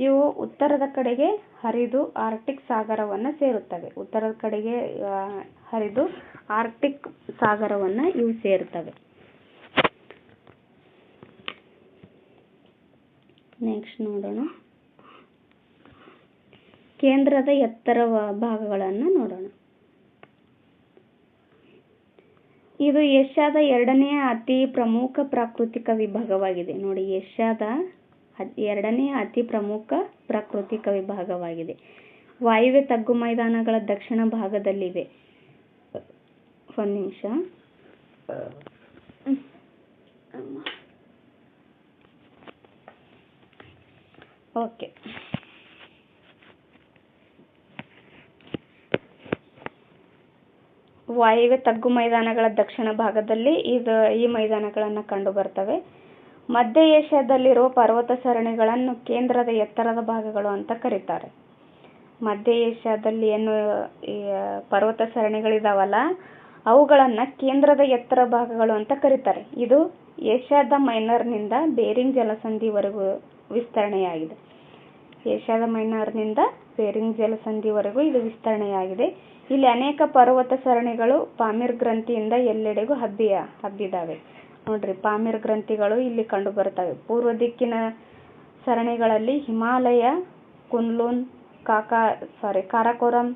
ಇವು ಉತ್ತರದ ಕಡೆಗೆ ಹರಿದು ಆರ್ಕ್ಟಿಕ್ ಸಾಗರವನ್ನು ಸೇರುತ್ತವೆ. ಉತ್ತರದ ಕಡೆಗೆ ಹರಿದು ಆರ್ಕ್ಟಿಕ್ ಸಾಗರವನ್ನು ಇವು ಸೇರುತ್ತವೆ. ನೆಕ್ಸ್ಟ್ ನೋಡೋಣ, ಕೇಂದ್ರದ ಎತ್ತರ ಭಾಗಗಳನ್ನು ನೋಡೋಣ. ಇದು ಏಷ್ಯಾದ 2ನೇ ಅತಿ ಪ್ರಮುಖ ಪ್ರಾಕೃತಿಕ ವಿಭಾಗವಾಗಿದೆ. ನೋಡಿ, ಏಷ್ಯಾದ 2ನೇ ಅತಿ ಪ್ರಮುಖ ಪ್ರಾಕೃತಿಕ ವಿಭಾಗವಾಗಿದೆ. ವಾಯುವ್ಯ ತಗ್ಗು ಮೈದಾನಗಳ ದಕ್ಷಿಣ ಭಾಗದಲ್ಲಿವೆ. ಒಂದು ನಿಮಿಷ. ಓಕೆ, ವಾಯುವ್ಯ ತಗ್ಗು ಮೈದಾನಗಳ ದಕ್ಷಿಣ ಭಾಗದಲ್ಲಿ ಈ ಮೈದಾನಗಳನ್ನು ಕಂಡು ಬರ್ತವೆ. ಮಧ್ಯ ಏಷ್ಯಾದಲ್ಲಿರುವ ಪರ್ವತ ಸರಣಿಗಳನ್ನು ಕೇಂದ್ರದ ಎತ್ತರದ ಭಾಗಗಳು ಅಂತ ಕರೀತಾರೆ. ಮಧ್ಯ ಏಷ್ಯಾದಲ್ಲಿ ಏನು ಪರ್ವತ ಸರಣಿಗಳಿದಾವಲ್ಲ, ಅವುಗಳನ್ನ ಕೇಂದ್ರದ ಎತ್ತರ ಭಾಗಗಳು ಅಂತ ಕರೀತಾರೆ. ಇದು ಏಷ್ಯಾದ ಮೈನರ್ನಿಂದ ಬೇರಿಂಗ್ ಜಲಸಂಧಿವರೆಗೂ ವಿಸ್ತರಣೆಯಾಗಿದೆ. ಏಷ್ಯಾದ ಮೈನರ್ನಿಂದ ಬೇರಿಂಗ್ ಜಲಸಂಧಿವರೆಗೂ ಇದು ವಿಸ್ತರಣೆಯಾಗಿದೆ. ಇಲ್ಲಿ ಅನೇಕ ಪರ್ವತ ಸರಣಿಗಳು ಪಾಮಿರ್ ಗ್ರಂಥಿಯಿಂದ ಎಲ್ಲೆಡೆಗೂ ಹಬ್ಬಿದಾವೆ. ನೋಡ್ರಿ, ಪಾಮಿರ್ ಗ್ರಂಥಿಗಳು ಇಲ್ಲಿ ಕಂಡು ಬರ್ತವೆ. ಪೂರ್ವ ದಿಕ್ಕಿನ ಸರಣಿಗಳಲ್ಲಿ ಹಿಮಾಲಯ, ಕುನ್ಲುನ್, ಕಾರಾಕೋರಂ,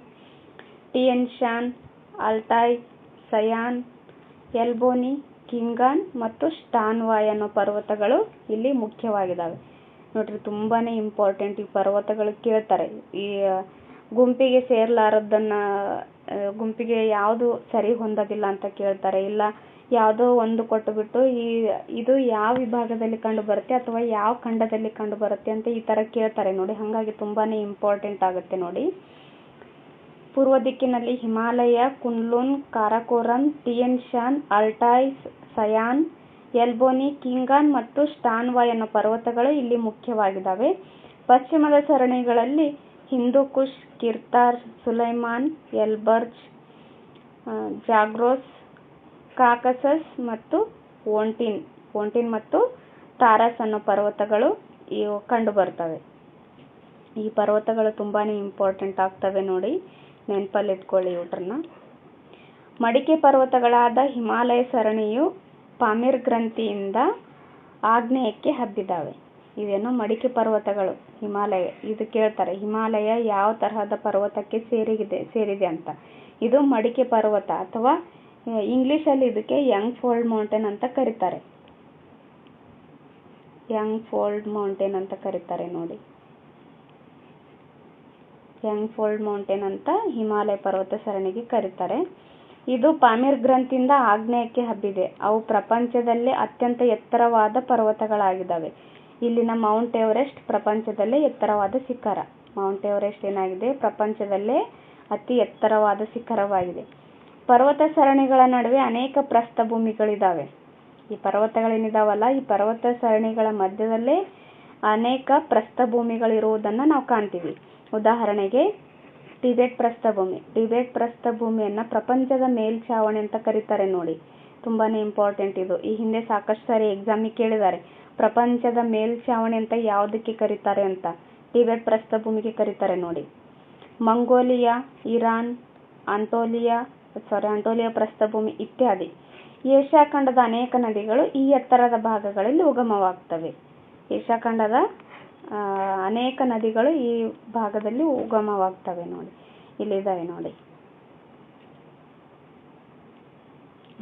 ಟಿಯನ್ ಶಾನ್, ಅಲ್ಟಾಯ್, ಸಯಾನ್, ಎಲ್ಬೋನಿ, ಕಿಂಗಾನ್ ಮತ್ತು ಸ್ಟಾನ್ವಾಯ್ ಅನ್ನೋ ಪರ್ವತಗಳು ಇಲ್ಲಿ ಮುಖ್ಯವಾಗಿದ್ದಾವೆ. ನೋಡ್ರಿ, ತುಂಬಾನೇ ಇಂಪಾರ್ಟೆಂಟ್. ಈ ಪರ್ವತಗಳು ಕೇಳ್ತಾರೆ. ಈ ಗುಂಪಿಗೆ ಸೇರ್ಲಾರದನ್ನ, ಗುಂಪಿಗೆ ಯಾವುದು ಸರಿ ಹೊಂದೋದಿಲ್ಲ ಅಂತ ಕೇಳ್ತಾರೆ. ಇಲ್ಲ ಯಾವುದೋ ಒಂದು ಕೊಟ್ಟುಬಿಟ್ಟು ಇದು ಯಾವ ವಿಭಾಗದಲ್ಲಿ ಕಂಡು ಬರುತ್ತೆ ಅಥವಾ ಯಾವ ಖಂಡದಲ್ಲಿ ಕಂಡು ಬರುತ್ತೆ ಅಂತ ಈ ತರ ಕೇಳ್ತಾರೆ. ನೋಡಿ, ಹಾಗಾಗಿ ತುಂಬಾನೇ ಇಂಪಾರ್ಟೆಂಟ್ ಆಗುತ್ತೆ. ನೋಡಿ, ಪೂರ್ವ ದಿಕ್ಕಿನಲ್ಲಿ ಹಿಮಾಲಯ, ಕುನ್ಲುನ್, ಕಾರಾಕೋರಂ, ಟಿಯನ್ ಶಾನ್, ಅಲ್ಟಾಯ್, ಸಯಾನ್, ಎಲ್ಬೋನಿ, ಕಿಂಗಾನ್ ಮತ್ತು ಸ್ಟಾನ್ವಾಯ್ ಅನ್ನೋ ಪರ್ವತಗಳು ಇಲ್ಲಿ ಮುಖ್ಯವಾಗಿದ್ದಾವೆ. ಪಶ್ಚಿಮದ ಸರಣಿಗಳಲ್ಲಿ ಹಿಂದೂಕುಷ್, ಕಿರ್ತಾರ್, ಸುಲೈಮಾನ್, ಎಲ್ಬರ್ಜ್, ಜಾಗ್ರೋಸ್, ಕಾಕಸಸ್ ಮತ್ತು ಓಂಟಿನ್ ಮತ್ತು ತಾರಸ್ ಅನ್ನೋ ಪರ್ವತಗಳು ಇವು ಕಂಡು ಬರ್ತವೆ. ಈ ಪರ್ವತಗಳು ತುಂಬಾನೇ ಇಂಪಾರ್ಟೆಂಟ್ ಆಗ್ತವೆ. ನೋಡಿ, ನೆನಪಲ್ಲಿ ಇಟ್ಕೊಳ್ಳಿ ಇವ್ರನ್ನ. ಮಡಿಕೆ ಪರ್ವತಗಳಾದ ಹಿಮಾಲಯ ಸರಣಿಯು ಪಾಮಿರ್ ಗ್ರಂಥಿಯಿಂದ ಆಗ್ನೇಯಕ್ಕೆ ಹಬ್ಬಿದ್ದಾವೆ. ಇವೇನೋ ಮಡಿಕೆ ಪರ್ವತಗಳು. ಹಿಮಾಲಯ ಇದು ಕೇಳ್ತಾರೆ, ಹಿಮಾಲಯ ಯಾವ ತರಹದ ಪರ್ವತಕ್ಕೆ ಸೇರಿದೆ ಅಂತ. ಇದು ಮಡಿಕೆ ಪರ್ವತ ಅಥವಾ ಇಂಗ್ಲಿಷಲ್ಲಿ ಇದಕ್ಕೆ ಯಂಗ್ ಫೋಲ್ಡ್ ಮೌಂಟೇನ್ ಅಂತ ಕರೀತಾರೆ. ಯಂಗ್ ಫೋಲ್ಡ್ ಮೌಂಟೇನ್ ಅಂತ ಕರೀತಾರೆ. ನೋಡಿ, ಯಂಗ್ ಫೋಲ್ಡ್ ಮೌಂಟೇನ್ ಅಂತ ಹಿಮಾಲಯ ಪರ್ವತ ಸರಣಿಗೆ ಕರೀತಾರೆ. ಇದು ಪಾಮೀರ್ ಗ್ರಂಥಿಯಿಂದ ಆಗ್ನೇಯಕ್ಕೆ ಹಬ್ಬಿದೆ. ಅವು ಪ್ರಪಂಚದಲ್ಲೇ ಅತ್ಯಂತ ಎತ್ತರವಾದ ಪರ್ವತಗಳಾಗಿದ್ದಾವೆ. ಇಲ್ಲಿನ ಮೌಂಟ್ ಎವರೆಸ್ಟ್ ಪ್ರಪಂಚದಲ್ಲೇ ಎತ್ತರವಾದ ಶಿಖರ. ಮೌಂಟ್ ಎವರೆಸ್ಟ್ ಏನಾಗಿದೆ, ಪ್ರಪಂಚದಲ್ಲೇ ಅತಿ ಎತ್ತರವಾದ ಶಿಖರವಾಗಿದೆ. ಪರ್ವತ ಸರಣಿಗಳ ನಡುವೆ ಅನೇಕ ಪ್ರಸ್ಥಭೂಮಿಗಳಿದ್ದಾವೆ. ಈ ಪರ್ವತಗಳೇನಿದಾವಲ್ಲ, ಈ ಪರ್ವತ ಸರಣಿಗಳ ಮಧ್ಯದಲ್ಲೇ ಅನೇಕ ಪ್ರಸ್ಥಭೂಮಿಗಳಿರುವುದನ್ನು ನಾವು ಕಾಣ್ತೀವಿ. ಉದಾಹರಣೆಗೆ ಟಿಬೆಟ್ ಪ್ರಸ್ಥಭೂಮಿ. ಟಿಬೆಟ್ ಪ್ರಸ್ಥಭೂಮಿಯನ್ನು ಪ್ರಪಂಚದ ಮೇಲ್ಛಾವಣಿ ಅಂತ ಕರೀತಾರೆ ನೋಡಿ. ತುಂಬಾನೇ ಇಂಪಾರ್ಟೆಂಟ್ ಇದು. ಈ ಹಿಂದೆ ಸಾಕಷ್ಟು ಸಾರಿ ಎಕ್ಸಾಮಿಗೆ ಕೇಳಿದ್ದಾರೆ, ಪ್ರಪಂಚದ ಮೇಲ್ಛಾವಣಿ ಅಂತ ಯಾವುದಕ್ಕೆ ಕರೀತಾರೆ ಅಂತ. ಟಿಬೆಟ್ ಪ್ರಸ್ಥಭೂಮಿಗೆ ಕರೀತಾರೆ ನೋಡಿ. ಮಂಗೋಲಿಯಾ, ಇರಾನ್, ಆಂಟೋಲಿಯಾ ಪ್ರಸ್ಥಭೂಮಿ ಇತ್ಯಾದಿ. ಏಷ್ಯಾ ಖಂಡದ ಅನೇಕ ನದಿಗಳು ಈ ಎತ್ತರದ ಭಾಗಗಳಲ್ಲಿ ಉಗಮವಾಗ್ತವೆ. ಏಷ್ಯಾ ಖಂಡದ ಅನೇಕ ನದಿಗಳು ಈ ಭಾಗದಲ್ಲಿ ಉಗಮವಾಗ್ತವೆ ನೋಡಿ. ಇಲ್ಲಿದ್ದಾವೆ ನೋಡಿ.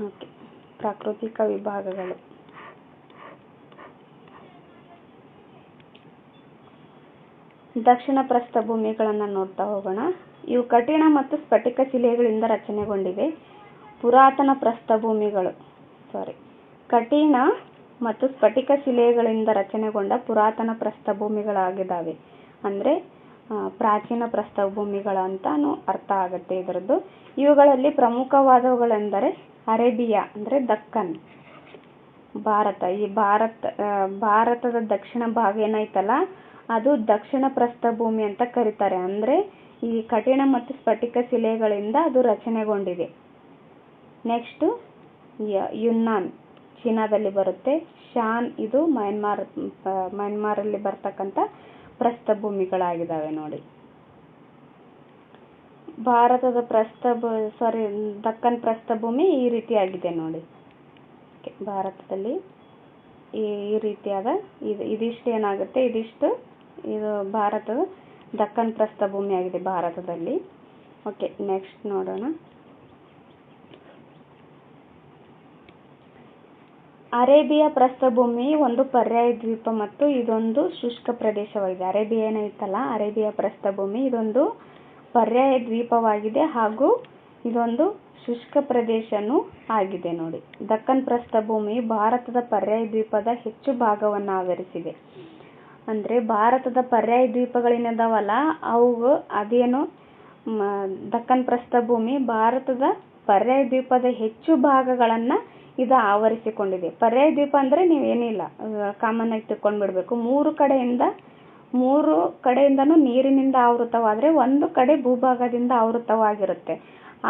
ಓಕೆ, ಪ್ರಾಕೃತಿಕ ವಿಭಾಗಗಳು. ದಕ್ಷಿಣ ಪ್ರಸ್ಥಭೂಮಿಗಳನ್ನು ನೋಡ್ತಾ ಹೋಗೋಣ. ಇವು ಕಠಿಣ ಮತ್ತು ಸ್ಫಟಿಕ ಶಿಲೆಗಳಿಂದ ರಚನೆಗೊಂಡಿವೆ. ಪುರಾತನ ಪ್ರಸ್ಥಭೂಮಿಗಳು ಕಠಿಣ ಮತ್ತು ಸ್ಫಟಿಕ ಶಿಲೆಗಳಿಂದ ರಚನೆಗೊಂಡ ಪುರಾತನ ಪ್ರಸ್ಥಭೂಮಿಗಳಾಗಿದ್ದಾವೆ. ಅಂದರೆ ಪ್ರಾಚೀನ ಪ್ರಸ್ಥಭೂಮಿಗಳು ಅಂತಾನು ಅರ್ಥ ಆಗುತ್ತೆ ಇದರದ್ದು. ಇವುಗಳಲ್ಲಿ ಪ್ರಮುಖವಾದವುಗಳೆಂದರೆ ಅರೇಬಿಯಾ ಅಂದರೆ ದಕ್ಕನ್, ಭಾರತ. ಈ ಭಾರತದ ದಕ್ಷಿಣ ಭಾಗ ಏನೈತಲ್ಲ, ಅದು ದಕ್ಷಿಣ ಪ್ರಸ್ಥಭೂಮಿ ಅಂತ ಕರೀತಾರೆ. ಅಂದರೆ ಈ ಕಠಿಣ ಮತ್ತು ಸ್ಫಟಿಕ ಶಿಲೆಗಳಿಂದ ಅದು ರಚನೆಗೊಂಡಿದೆ. ನೆಕ್ಸ್ಟ್ ಯುನ್ನಾನ್, ಚೀನಾದಲ್ಲಿ ಬರುತ್ತೆ. ಶಾನ್, ಇದು ಮಯನ್ಮಾರಲ್ಲಿ ಬರ್ತಕ್ಕಂಥ ಪ್ರಸ್ಥಭೂಮಿಗಳಾಗಿದ್ದಾವೆ ನೋಡಿ. ಭಾರತದ ದಕ್ಕನ್ ಪ್ರಸ್ಥಭೂಮಿ ಈ ರೀತಿಯಾಗಿದೆ ನೋಡಿ. ಭಾರತದಲ್ಲಿ ಈ ರೀತಿಯಾದ ಇದಿಷ್ಟು ಏನಾಗುತ್ತೆ, ಇದು ಭಾರತದ ದಕ್ಕನ್ ಪ್ರಸ್ಥಭೂಮಿ ಆಗಿದೆ ಭಾರತದಲ್ಲಿ. ಓಕೆ, ನೆಕ್ಸ್ಟ್ ನೋಡೋಣ. ಅರೇಬಿಯಾ ಪ್ರಸ್ಥಭೂಮಿ ಒಂದು ಪರ್ಯಾಯ ದ್ವೀಪ ಮತ್ತು ಇದೊಂದು ಶುಷ್ಕ ಪ್ರದೇಶವಾಗಿದೆ. ಅರೇಬಿಯಾ ಏನೈತಲ್ಲ, ಅರೇಬಿಯಾ ಪ್ರಸ್ಥಭೂಮಿ ಇದೊಂದು ಪರ್ಯಾಯ ದ್ವೀಪವಾಗಿದೆ ಹಾಗೂ ಇದೊಂದು ಶುಷ್ಕ ಪ್ರದೇಶನೂ ಆಗಿದೆ ನೋಡಿ. ದಕ್ಕನ್ ಪ್ರಸ್ಥಭೂಮಿ ಭಾರತದ ಪರ್ಯಾಯ ದ್ವೀಪದ ಹೆಚ್ಚು ಭಾಗವನ್ನು ಆವರಿಸಿದೆ. ಅಂದರೆ ಭಾರತದ ಪರ್ಯಾಯ ದ್ವೀಪಗಳೇನಿದಾವಲ್ಲ, ಅದೇನು ದಕ್ಕನ್ ಪ್ರಸ್ಥಭೂಮಿ ಭಾರತದ ಪರ್ಯಾಯ ದ್ವೀಪದ ಹೆಚ್ಚು ಭಾಗಗಳನ್ನು ಇದು ಆವರಿಸಿಕೊಂಡಿದೆ. ಪರ್ಯಾಯ ದ್ವೀಪ ಅಂದರೆ ನೀವೇನಿಲ್ಲ, ಕಾಮನ್ ಆಗಿ ತಿಳ್ಕೊಂಡ್ಬಿಡ್ಬೇಕು. ಮೂರು ಕಡೆಯಿಂದನೂ ನೀರಿನಿಂದ ಆವೃತವಾದರೆ ಒಂದು ಕಡೆ ಭೂಭಾಗದಿಂದ ಆವೃತವಾಗಿರುತ್ತೆ.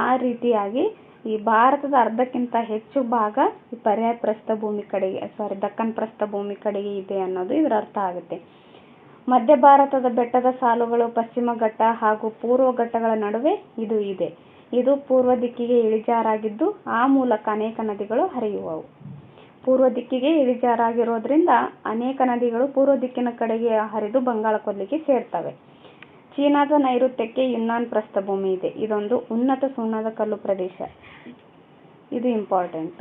ಆ ರೀತಿಯಾಗಿ ಈ ಭಾರತದ ಅರ್ಧಕ್ಕಿಂತ ಹೆಚ್ಚು ಭಾಗ ಈ ಪರ್ಯಾಯ ಪ್ರಸ್ಥಭೂಮಿ ಕಡೆಗೆ ದಕ್ಕನ್ ಪ್ರಸ್ಥಭೂಮಿ ಕಡೆಗೆ ಇದೆ ಅನ್ನೋದು ಇದರ ಅರ್ಥ ಆಗುತ್ತೆ. ಮಧ್ಯ ಭಾರತದ ಬೆಟ್ಟದ ಸಾಲುಗಳು ಪಶ್ಚಿಮ ಘಟ್ಟ ಹಾಗೂ ಪೂರ್ವ ಘಟ್ಟಗಳ ನಡುವೆ ಇದು ಇದೆ. ಇದು ಪೂರ್ವ ದಿಕ್ಕಿಗೆ ಇಳಿಜಾರಾಗಿದ್ದು ಆ ಮೂಲಕ ಅನೇಕ ನದಿಗಳು ಹರಿಯುವವು. ಪೂರ್ವ ದಿಕ್ಕಿಗೆ ಇಳಿಜಾರಾಗಿರೋದ್ರಿಂದ ಅನೇಕ ನದಿಗಳು ಪೂರ್ವ ದಿಕ್ಕಿನ ಕಡೆಗೆ ಹರಿದು ಬಂಗಾಳ ಕೊಲ್ಲಿಗೆ ಸೇರ್ತವೆ. ಚೀನಾದ ನೈಋತ್ಯಕ್ಕೆ ಯುನ್ನಾನ್ ಪ್ರಸ್ಥಭೂಮಿ ಇದೆ. ಇದೊಂದು ಉನ್ನತ ಸುಣ್ಣದ ಕಲ್ಲು ಪ್ರದೇಶ. ಇದು ಇಂಪಾರ್ಟೆಂಟ್.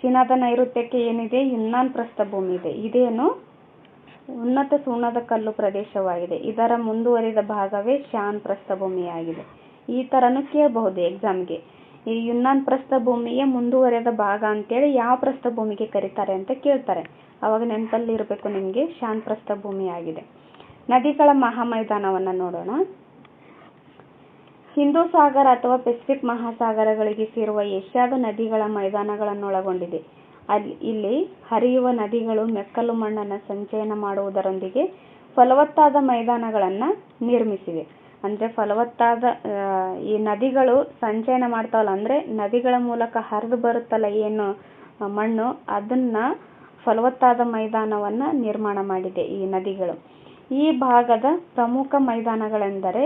ಚೀನಾದ ನೈಋತ್ಯಕ್ಕೆ ಏನಿದೆ, ಯುನ್ನಾನ್ ಪ್ರಸ್ಥಭೂಮಿ ಇದೆ. ಇದೇನು ಉನ್ನತ ಸುಣ್ಣದ ಕಲ್ಲು ಪ್ರದೇಶವಾಗಿದೆ. ಇದರ ಮುಂದುವರಿದ ಭಾಗವೇ ಶಾನ್ ಪ್ರಸ್ಥಭೂಮಿಯಾಗಿದೆ. ಈ ತರನು ಕೇಳಬಹುದು ಎಕ್ಸಾಮ್ಗೆ. ಈ ಯುನ್ನಾನ್ ಪ್ರಸ್ಥಭೂಮಿಯ ಮುಂದುವರೆದ ಭಾಗ ಅಂತೇಳಿ ಯಾವ ಪ್ರಸ್ಥಭೂಮಿಗೆ ಕರೀತಾರೆ ಅಂತ ಕೇಳ್ತಾರೆ. ಅವಾಗ ನೆನಪಲ್ಲಿ ಇರಬೇಕು ನಿಮಗೆ, ಶಾನ್ ಪ್ರಸ್ಥಭೂಮಿ ಆಗಿದೆ. ನದಿಗಳ ಮಹಾಮೈದಾನವನ್ನು ನೋಡೋಣ. ಹಿಂದೂ ಸಾಗರ ಅಥವಾ ಪೆಸಿಫಿಕ್ ಮಹಾಸಾಗರಗಳಿಗೆ ಸೇರುವ ಏಷ್ಯಾದ ನದಿಗಳ ಮೈದಾನಗಳನ್ನೊಳಗೊಂಡಿದೆ. ಇಲ್ಲಿ ಹರಿಯುವ ನದಿಗಳು ಮೆಕ್ಕಲು ಮಣ್ಣನ್ನು ಸಂಚಯನ ಮಾಡುವುದರೊಂದಿಗೆ ಫಲವತ್ತಾದ ಮೈದಾನಗಳನ್ನು ನಿರ್ಮಿಸಿವೆ. ಅಂದರೆ ಫಲವತ್ತಾದ ಈ ನದಿಗಳು ಸಂಚಯನ ಮಾಡ್ತಾವಲ್ಲ, ಅಂದರೆ ನದಿಗಳ ಮೂಲಕ ಹರಿದು ಬರುತ್ತಲ್ಲ ಏನು ಮಣ್ಣು, ಅದನ್ನ ಫಲವತ್ತಾದ ಮೈದಾನವನ್ನು ನಿರ್ಮಾಣ ಮಾಡಿದೆ ಈ ನದಿಗಳು. ಈ ಭಾಗದ ಪ್ರಮುಖ ಮೈದಾನಗಳೆಂದರೆ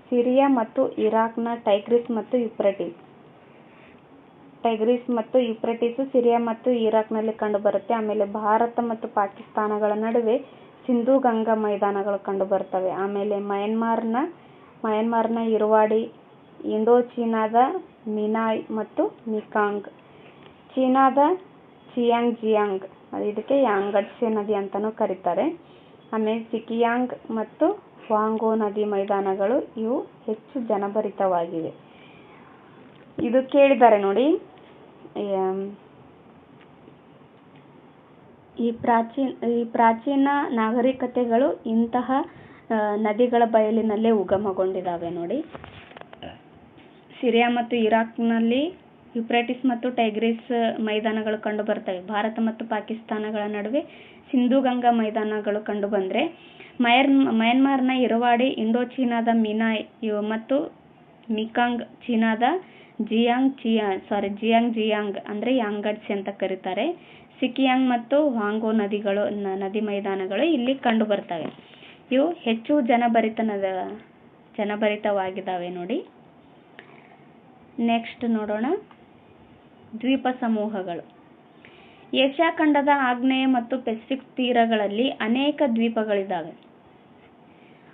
ಸಿರಿಯಾ ಮತ್ತು ಇರಾಕ್ನ ಟೈಗ್ರಿಸ್ ಮತ್ತು ಯುಫ್ರೆಟಿಸ್ ಸಿರಿಯಾ ಮತ್ತು ಇರಾಕ್ನಲ್ಲಿ ಕಂಡುಬರುತ್ತೆ. ಆಮೇಲೆ ಭಾರತ ಮತ್ತು ಪಾಕಿಸ್ತಾನಗಳ ನಡುವೆ ಸಿಂಧೂ ಗಂಗಾ ಮೈದಾನಗಳು ಕಂಡುಬರ್ತವೆ. ಆಮೇಲೆ ಮಯನ್ಮಾರ್ನ ಇರುವಾಡಿ, ಇಂಡೋ ಚೀನಾದ ಮಿನಾಯ್ ಮತ್ತು ಮಿಕಾಂಗ್, ಚೀನಾದ ಇದಕ್ಕೆ ಯಾಂಗಟ್ಸೆ ನದಿ ಅಂತಾನೂ ಕರೀತಾರೆ. ಆಮೇಲೆ ಸಿಕಿಯಾಂಗ್ ಮತ್ತು ವಾಂಗೋ ನದಿ ಮೈದಾನಗಳು ಇವು ಹೆಚ್ಚು ಜನಭರಿತವಾಗಿವೆ. ಇದು ಕೇಳಿದ್ದಾರೆ ನೋಡಿ. ಈ ಪ್ರಾಚೀನ ನಾಗರಿಕತೆಗಳು ಇಂತಹ ನದಿಗಳ ಬಯಲಿನಲ್ಲೇ ಉಗಮಗೊಂಡಿದ್ದಾವೆ ನೋಡಿ. ಸಿರಿಯಾ ಮತ್ತು ಇರಾಕ್ನಲ್ಲಿ ಯುಫ್ರೇಟಿಸ್ ಮತ್ತು ಟೈಗ್ರಿಸ್ ಮೈದಾನಗಳು ಕಂಡು ಬರ್ತವೆ. ಭಾರತ ಮತ್ತು ಪಾಕಿಸ್ತಾನಗಳ ನಡುವೆ ಸಿಂಧೂ ಗಂಗಾ ಮೈದಾನಗಳು ಕಂಡು ಬಂದರೆ, ಮಯನ್ಮಾರ್ನ ಇರವಾಡಿ, ಇಂಡೋಚೀನಾದ ಮಿನಾಯ್ ಮತ್ತು ಮಿಕಾಂಗ್, ಚೀನಾದ ಜಿಯಾಂಗ್ ಅಂದರೆ ಯಾಂಗಟ್ಸೆ ಅಂತ ಕರೀತಾರೆ, ಸಿಕಿಯಾಂಗ್ ಮತ್ತು ವಾಂಗೋ ನದಿ ಮೈದಾನಗಳು ಇಲ್ಲಿ ಕಂಡು ಬರ್ತವೆ. ಇವು ಹೆಚ್ಚು ಜನಭರಿತವಾಗಿದ್ದಾವೆ ನೋಡಿ. ನೆಕ್ಸ್ಟ್ ನೋಡೋಣ, ದ್ವೀಪ ಸಮೂಹಗಳು. ಏಷ್ಯಾ ಖಂಡದ ಆಗ್ನೇಯ ಮತ್ತು ಪೆಸಿಫಿಕ್ ತೀರಗಳಲ್ಲಿ ಅನೇಕ ದ್ವೀಪಗಳಿದ್ದಾವೆ.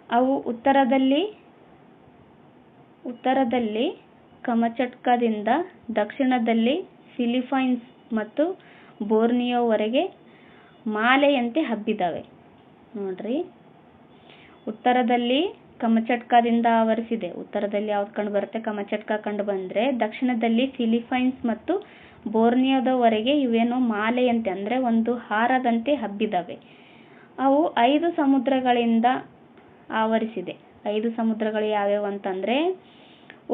ಅವು ಉತ್ತರದಲ್ಲಿ ಕಮಚಟ್ಕಾದಿಂದ ದಕ್ಷಿಣದಲ್ಲಿ ಫಿಲಿಪೈನ್ಸ್ ಮತ್ತು ಬೋರ್ನಿಯೋವರೆಗೆ ಮಾಲೆಯಂತೆ ಹಬ್ಬಿದ್ದಾವೆ ನೋಡ್ರಿ. ಉತ್ತರದಲ್ಲಿ ಕಮಚಟ್ಕಾದಿಂದ ಆವರಿಸಿದೆ. ಉತ್ತರದಲ್ಲಿ ಯಾವ್ದು ಕಂಡು ಬರುತ್ತೆ? ಕಮಚಟ್ಕಾ ಕಂಡು ಬಂದ್ರೆ, ದಕ್ಷಿಣದಲ್ಲಿ ಫಿಲಿಪೈನ್ಸ್ ಮತ್ತು ಬೋರ್ನಿಯೋದವರೆಗೆ ಇವೇನೋ ಮಾಲೆಯಂತೆ ಅಂದ್ರೆ ಒಂದು ಹಾರದಂತೆ ಹಬ್ಬಿದ್ದಾವೆ. ಅವು 5 ಸಮುದ್ರಗಳಿಂದ ಆವರಿಸಿದೆ. 5 ಸಮುದ್ರಗಳು ಯಾವ್ಯಾವು ಅಂತಂದ್ರೆ,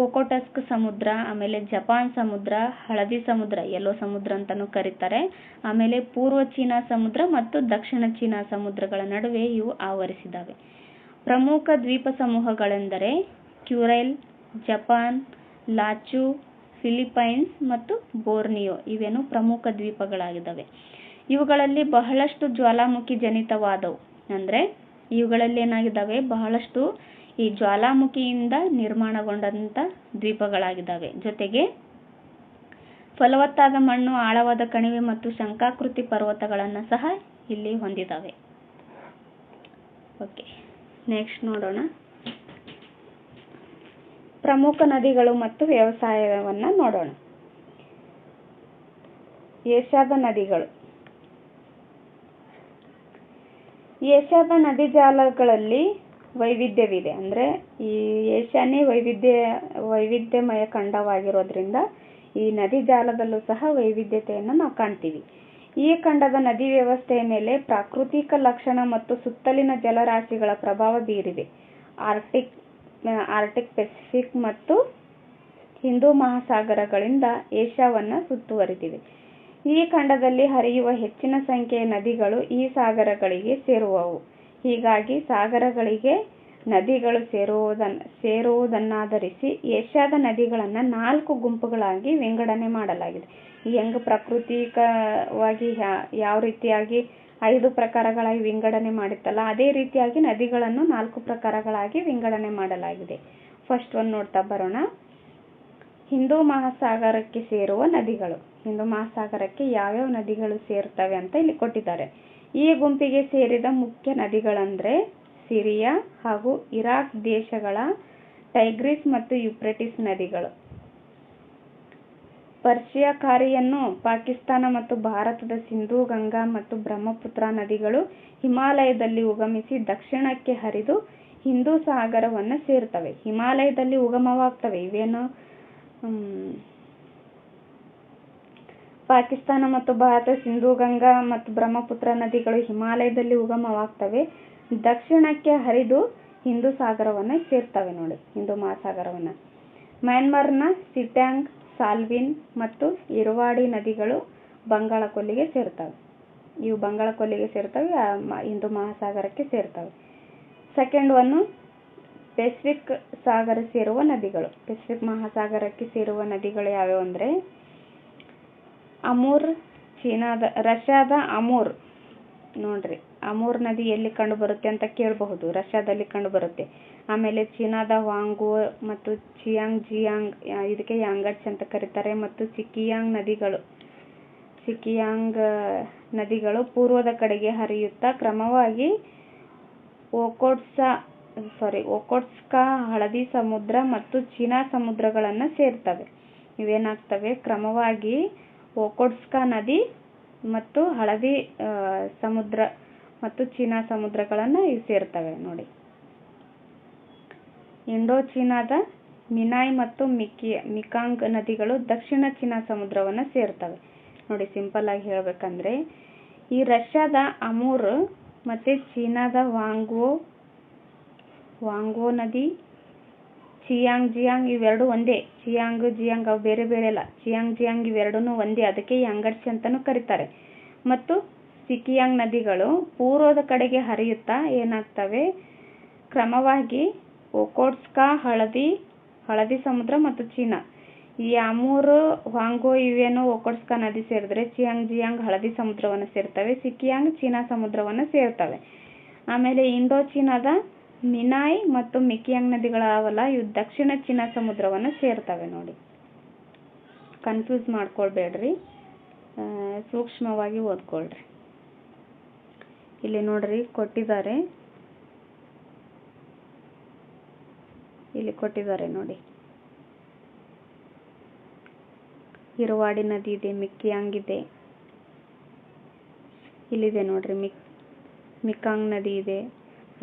ಓಕೋಟಸ್ಕ್ ಸಮುದ್ರ, ಆಮೇಲೆ ಜಪಾನ್ ಸಮುದ್ರ, ಹಳದಿ ಸಮುದ್ರ, ಯೆಲ್ಲೋ ಸಮುದ್ರ ಅಂತಾನೂ ಕರೀತಾರೆ, ಆಮೇಲೆ ಪೂರ್ವ ಚೀನಾ ಸಮುದ್ರ ಮತ್ತು ದಕ್ಷಿಣ ಚೀನಾ ಸಮುದ್ರಗಳ ನಡುವೆ ಇವು ಆವರಿಸಿದ್ದಾವೆ. ಪ್ರಮುಖ ದ್ವೀಪ ಸಮೂಹಗಳೆಂದರೆ ಕ್ಯುರೈಲ್, ಜಪಾನ್, ಲಾಚು, ಫಿಲಿಪೈನ್ಸ್ ಮತ್ತು ಬೋರ್ನಿಯೋ. ಇವೇನು ಪ್ರಮುಖ ದ್ವೀಪಗಳಾಗಿದ್ದಾವೆ. ಇವುಗಳಲ್ಲಿ ಬಹಳಷ್ಟು ಜ್ವಾಲಾಮುಖಿ ಜನಿತವಾದವು. ಅಂದ್ರೆ ಇವುಗಳಲ್ಲಿ ಏನಾಗಿದ್ದಾವೆ? ಬಹಳಷ್ಟು ಈ ಜ್ವಾಲಾಮುಖಿಯಿಂದ ನಿರ್ಮಾಣಗೊಂಡಂತ ದ್ವೀಪಗಳಾಗಿದ್ದಾವೆ. ಜೊತೆಗೆ ಫಲವತ್ತಾದ ಮಣ್ಣು, ಆಳವಾದ ಕಣಿವೆ ಮತ್ತು ಶಂಖಾಕೃತಿ ಪರ್ವತಗಳನ್ನು ಸಹ ಇಲ್ಲಿ ಹೊಂದಿದ್ದಾವೆ. ಓಕೆ, ನೆಕ್ಸ್ಟ್ ನೋಡೋಣ, ಪ್ರಮುಖ ನದಿಗಳು ಮತ್ತು ವ್ಯವಸಾಯವನ್ನ ನೋಡೋಣ. ಏಷ್ಯಾದ ನದಿಗಳು. ಏಷ್ಯಾದ ನದಿ ಜಾಲಗಳಲ್ಲಿ ವೈವಿಧ್ಯವಿದೆ. ಅಂದ್ರೆ ಈ ಏಷ್ಯಾನೇ ವೈವಿಧ್ಯಮಯ ಖಂಡವಾಗಿರೋದ್ರಿಂದ ಈ ನದಿ ಜಾಲದಲ್ಲೂ ಸಹ ವೈವಿಧ್ಯತೆಯನ್ನು ನಾವು ಕಾಣ್ತೀವಿ. ಈ ಖಂಡದ ನದಿ ವ್ಯವಸ್ಥೆಯ ಮೇಲೆ ಪ್ರಾಕೃತಿಕ ಲಕ್ಷಣ ಮತ್ತು ಸುತ್ತಲಿನ ಜಲರಾಶಿಗಳ ಪ್ರಭಾವ ಬೀರಿವೆ. ಆರ್ಟಿಕ್, ಪೆಸಿಫಿಕ್ ಮತ್ತು ಹಿಂದೂ ಮಹಾಸಾಗರಗಳಿಂದ ಏಷ್ಯಾವನ್ನ ಸುತ್ತುವರಿದಿವೆ. ಈ ಖಂಡದಲ್ಲಿ ಹರಿಯುವ ಹೆಚ್ಚಿನ ಸಂಖ್ಯೆಯ ನದಿಗಳು ಈ ಸಾಗರಗಳಿಗೆ ಸೇರುವವು. ಹೀಗಾಗಿ ಸಾಗರಗಳಿಗೆ ನದಿಗಳು ಸೇರುವುದನ್ನಾಧರಿಸಿ ಏಷ್ಯಾದ ನದಿಗಳನ್ನ 4 ಗುಂಪುಗಳಾಗಿ ವಿಂಗಡಣೆ ಮಾಡಲಾಗಿದೆ. ಹೆಂಗ್ ಪ್ರಾಕೃತಿಕವಾಗಿ ಯಾವ ರೀತಿಯಾಗಿ 5 ಪ್ರಕಾರಗಳಾಗಿ ವಿಂಗಡಣೆ ಮಾಡಿತ್ತಲ್ಲ, ಅದೇ ರೀತಿಯಾಗಿ ನದಿಗಳನ್ನು 4 ಪ್ರಕಾರಗಳಾಗಿ ವಿಂಗಡಣೆ ಮಾಡಲಾಗಿದೆ. ಫಸ್ಟ್ ಒಂದು ನೋಡ್ತಾ ಬರೋಣ. ಹಿಂದೂ ಮಹಾಸಾಗರಕ್ಕೆ ಸೇರುವ ನದಿಗಳು. ಹಿಂದೂ ಮಹಾಸಾಗರಕ್ಕೆ ಯಾವ್ಯಾವ ನದಿಗಳು ಸೇರ್ತವೆ ಅಂತ ಇಲ್ಲಿ ಕೊಟ್ಟಿದ್ದಾರೆ. ಈ ಗುಂಪಿಗೆ ಸೇರಿದ ಮುಖ್ಯ ನದಿಗಳಂದ್ರೆ ಸಿರಿಯಾ ಹಾಗೂ ಇರಾಕ್ ದೇಶಗಳ ಟೈಗ್ರಿಸ್ ಮತ್ತು ಯುಫ್ರೇಟಿಸ್ ನದಿಗಳು. ಪರ್ಷಿಯಾ ಖಾರಿಯನ್ನು ಪಾಕಿಸ್ತಾನ ಮತ್ತು ಭಾರತದ ಸಿಂಧೂ, ಗಂಗಾ ಮತ್ತು ಬ್ರಹ್ಮಪುತ್ರ ನದಿಗಳು ಹಿಮಾಲಯದಲ್ಲಿ ಉಗಮಿಸಿ ದಕ್ಷಿಣಕ್ಕೆ ಹರಿದು ಹಿಂದೂ ಸಾಗರವನ್ನು ಸೇರ್ತವೆ. ಹಿಮಾಲಯದಲ್ಲಿ ಉಗಮವಾಗ್ತವೆ ಇವೇನು. ಪಾಕಿಸ್ತಾನ ಮತ್ತು ಭಾರತ ಸಿಂಧೂ, ಗಂಗಾ ಮತ್ತು ಬ್ರಹ್ಮಪುತ್ರ ನದಿಗಳು ಹಿಮಾಲಯದಲ್ಲಿ ಉಗಮವಾಗ್ತವೆ, ದಕ್ಷಿಣಕ್ಕೆ ಹರಿದು ಹಿಂದೂ ಸಾಗರವನ್ನ ಸೇರ್ತವೆ ನೋಡಿ, ಹಿಂದೂ ಮಹಾಸಾಗರವನ್ನ. ಮ್ಯಾನ್ಮಾರ್ನ ಸಿಟ್ಯಾಂಗ್, ಸಾಲ್ವಿನ್ ಮತ್ತು ಇರವಾಡಿ ನದಿಗಳು ಬಂಗಾಳ ಕೊಲ್ಲಿಗೆ ಸೇರ್ತವೆ. ಇವು ಬಂಗಾಳ ಕೊಲ್ಲಿಗೆ ಸೇರ್ತವೆ, ಹಿಂದೂ ಮಹಾಸಾಗರಕ್ಕೆ ಸೇರ್ತವೆ. ಸೆಕೆಂಡ್ ಒನ್ ಪೆಸಿಫಿಕ್ ಸಾಗರ ಸೇರುವ ನದಿಗಳು. ಪೆಸಿಫಿಕ್ ಮಹಾಸಾಗರಕ್ಕೆ ಸೇರುವ ನದಿಗಳು ಯಾವ್ಯಾವ ಅಂದ್ರೆ ಅಮೂರ್, ರಷ್ಯಾದ ಅಮೂರ್ ನೋಡ್ರಿ. ಅಮೂರ್ ನದಿ ಎಲ್ಲಿ ಕಂಡು ಬರುತ್ತೆ ಅಂತ ಕೇಳಬಹುದು. ರಷ್ಯಾದಲ್ಲಿ ಕಂಡು ಬರುತ್ತೆ. ಆಮೇಲೆ ಚೀನಾದ ವಾಂಗೋ ಮತ್ತು ಜಿಯಾಂಗ್, ಇದಕ್ಕೆ ಯಾಂಗಟ್ಸ್ ಅಂತ ಕರೀತಾರೆ, ಮತ್ತು ಸಿಕಿಯಾಂಗ್ ನದಿಗಳು ಪೂರ್ವದ ಕಡೆಗೆ ಹರಿಯುತ್ತಾ ಕ್ರಮವಾಗಿ ಓಕೋಟ್ಸ್ಕ, ಹಳದಿ ಸಮುದ್ರ ಮತ್ತು ಚೀನಾ ಸಮುದ್ರಗಳನ್ನ ಸೇರ್ತವೆ. ಇವೇನಾಗ್ತವೆ? ಕ್ರಮವಾಗಿ ಓಕೋಟ್ಸ್ಕ ನದಿ ಮತ್ತು ಹಳದಿ ಸಮುದ್ರ ಮತ್ತು ಚೀನಾ ಸಮುದ್ರಗಳನ್ನ ಇವು ಸೇರ್ತವೆ ನೋಡಿ. ಇಂಡೋ ಚೀನಾದ ಮಿನಾಯ್ ಮತ್ತು ಮಿಕಾಂಗ್ ನದಿಗಳು ದಕ್ಷಿಣ ಚೀನಾ ಸಮುದ್ರವನ್ನು ಸೇರ್ತವೆ. ನೋಡಿ, ಸಿಂಪಲ್ ಆಗಿ ಹೇಳ್ಬೇಕಂದ್ರೆ ಈ ರಷ್ಯಾದ ಅಮೂರ್ ಮತ್ತು ಚೀನಾದ ವಾಂಗ್ವೋ ನದಿ, ಜಿಯಾಂಗ್ ಇವೆರಡು ಒಂದೇ. ಜಿಯಾಂಗ್ ಅವು ಬೇರೆ ಬೇರೆ ಅಲ್ಲ. ಜಿಯಾಂಗ್ ಇವೆರಡೂ ಒಂದೇ, ಅದಕ್ಕೆ ಯಾಂಗಟ್ಸೆ ಅಂತಲೂ ಕರೀತಾರೆ. ಮತ್ತು ಸಿಕಿಯಾಂಗ್ ನದಿಗಳು ಪೂರ್ವದ ಕಡೆಗೆ ಹರಿಯುತ್ತಾ ಏನಾಗ್ತವೆ, ಕ್ರಮವಾಗಿ ಒಖೋಟ್ಸ್ಕ್ ಹಳದಿ ಸಮುದ್ರ ಮತ್ತು ಚೀನಾ. ಈ ಅಮೂರ್, ವಾಂಗ್ವೋ ಇವೇನು ಒಖೋಟ್ಸ್ಕ್ ನದಿ ಸೇರಿದ್ರೆ ಜಿಯಾಂಗ್ ಹಳದಿ ಸಮುದ್ರವನ್ನು ಸೇರ್ತವೆ, ಸಿಕಿಯಾಂಗ್ ಚೀನಾ ಸಮುದ್ರವನ್ನು ಸೇರ್ತವೆ. ಆಮೇಲೆ ಇಂಡೋ ಚೀನಾದ ಮಿನಾಯ್ ಮತ್ತು ಮಿಕಿಯಾಂಗ್ ನದಿಗಳಾವಲ್ಲ, ಇವು ದಕ್ಷಿಣ ಚೀನಾ ಸಮುದ್ರವನ್ನು ಸೇರ್ತವೆ. ನೋಡಿ, ಕನ್ಫ್ಯೂಸ್ ಮಾಡ್ಕೊಳ್ಬೇಡ್ರಿ, ಸೂಕ್ಷ್ಮವಾಗಿ ಓದ್ಕೊಳ್ರಿ. ಇಲ್ಲಿ ನೋಡ್ರಿ ಕೊಟ್ಟಿದ್ದಾರೆ ನೋಡಿ. ಇರುವಾಡಿ ನದಿ ಇದೆ, ಮಿಕಿಯಾಂಗ್ ಇದೆ, ಇಲ್ಲಿದೆ ನೋಡ್ರಿ ಮಿಕಾಂಗ್ ನದಿ ಇದೆ,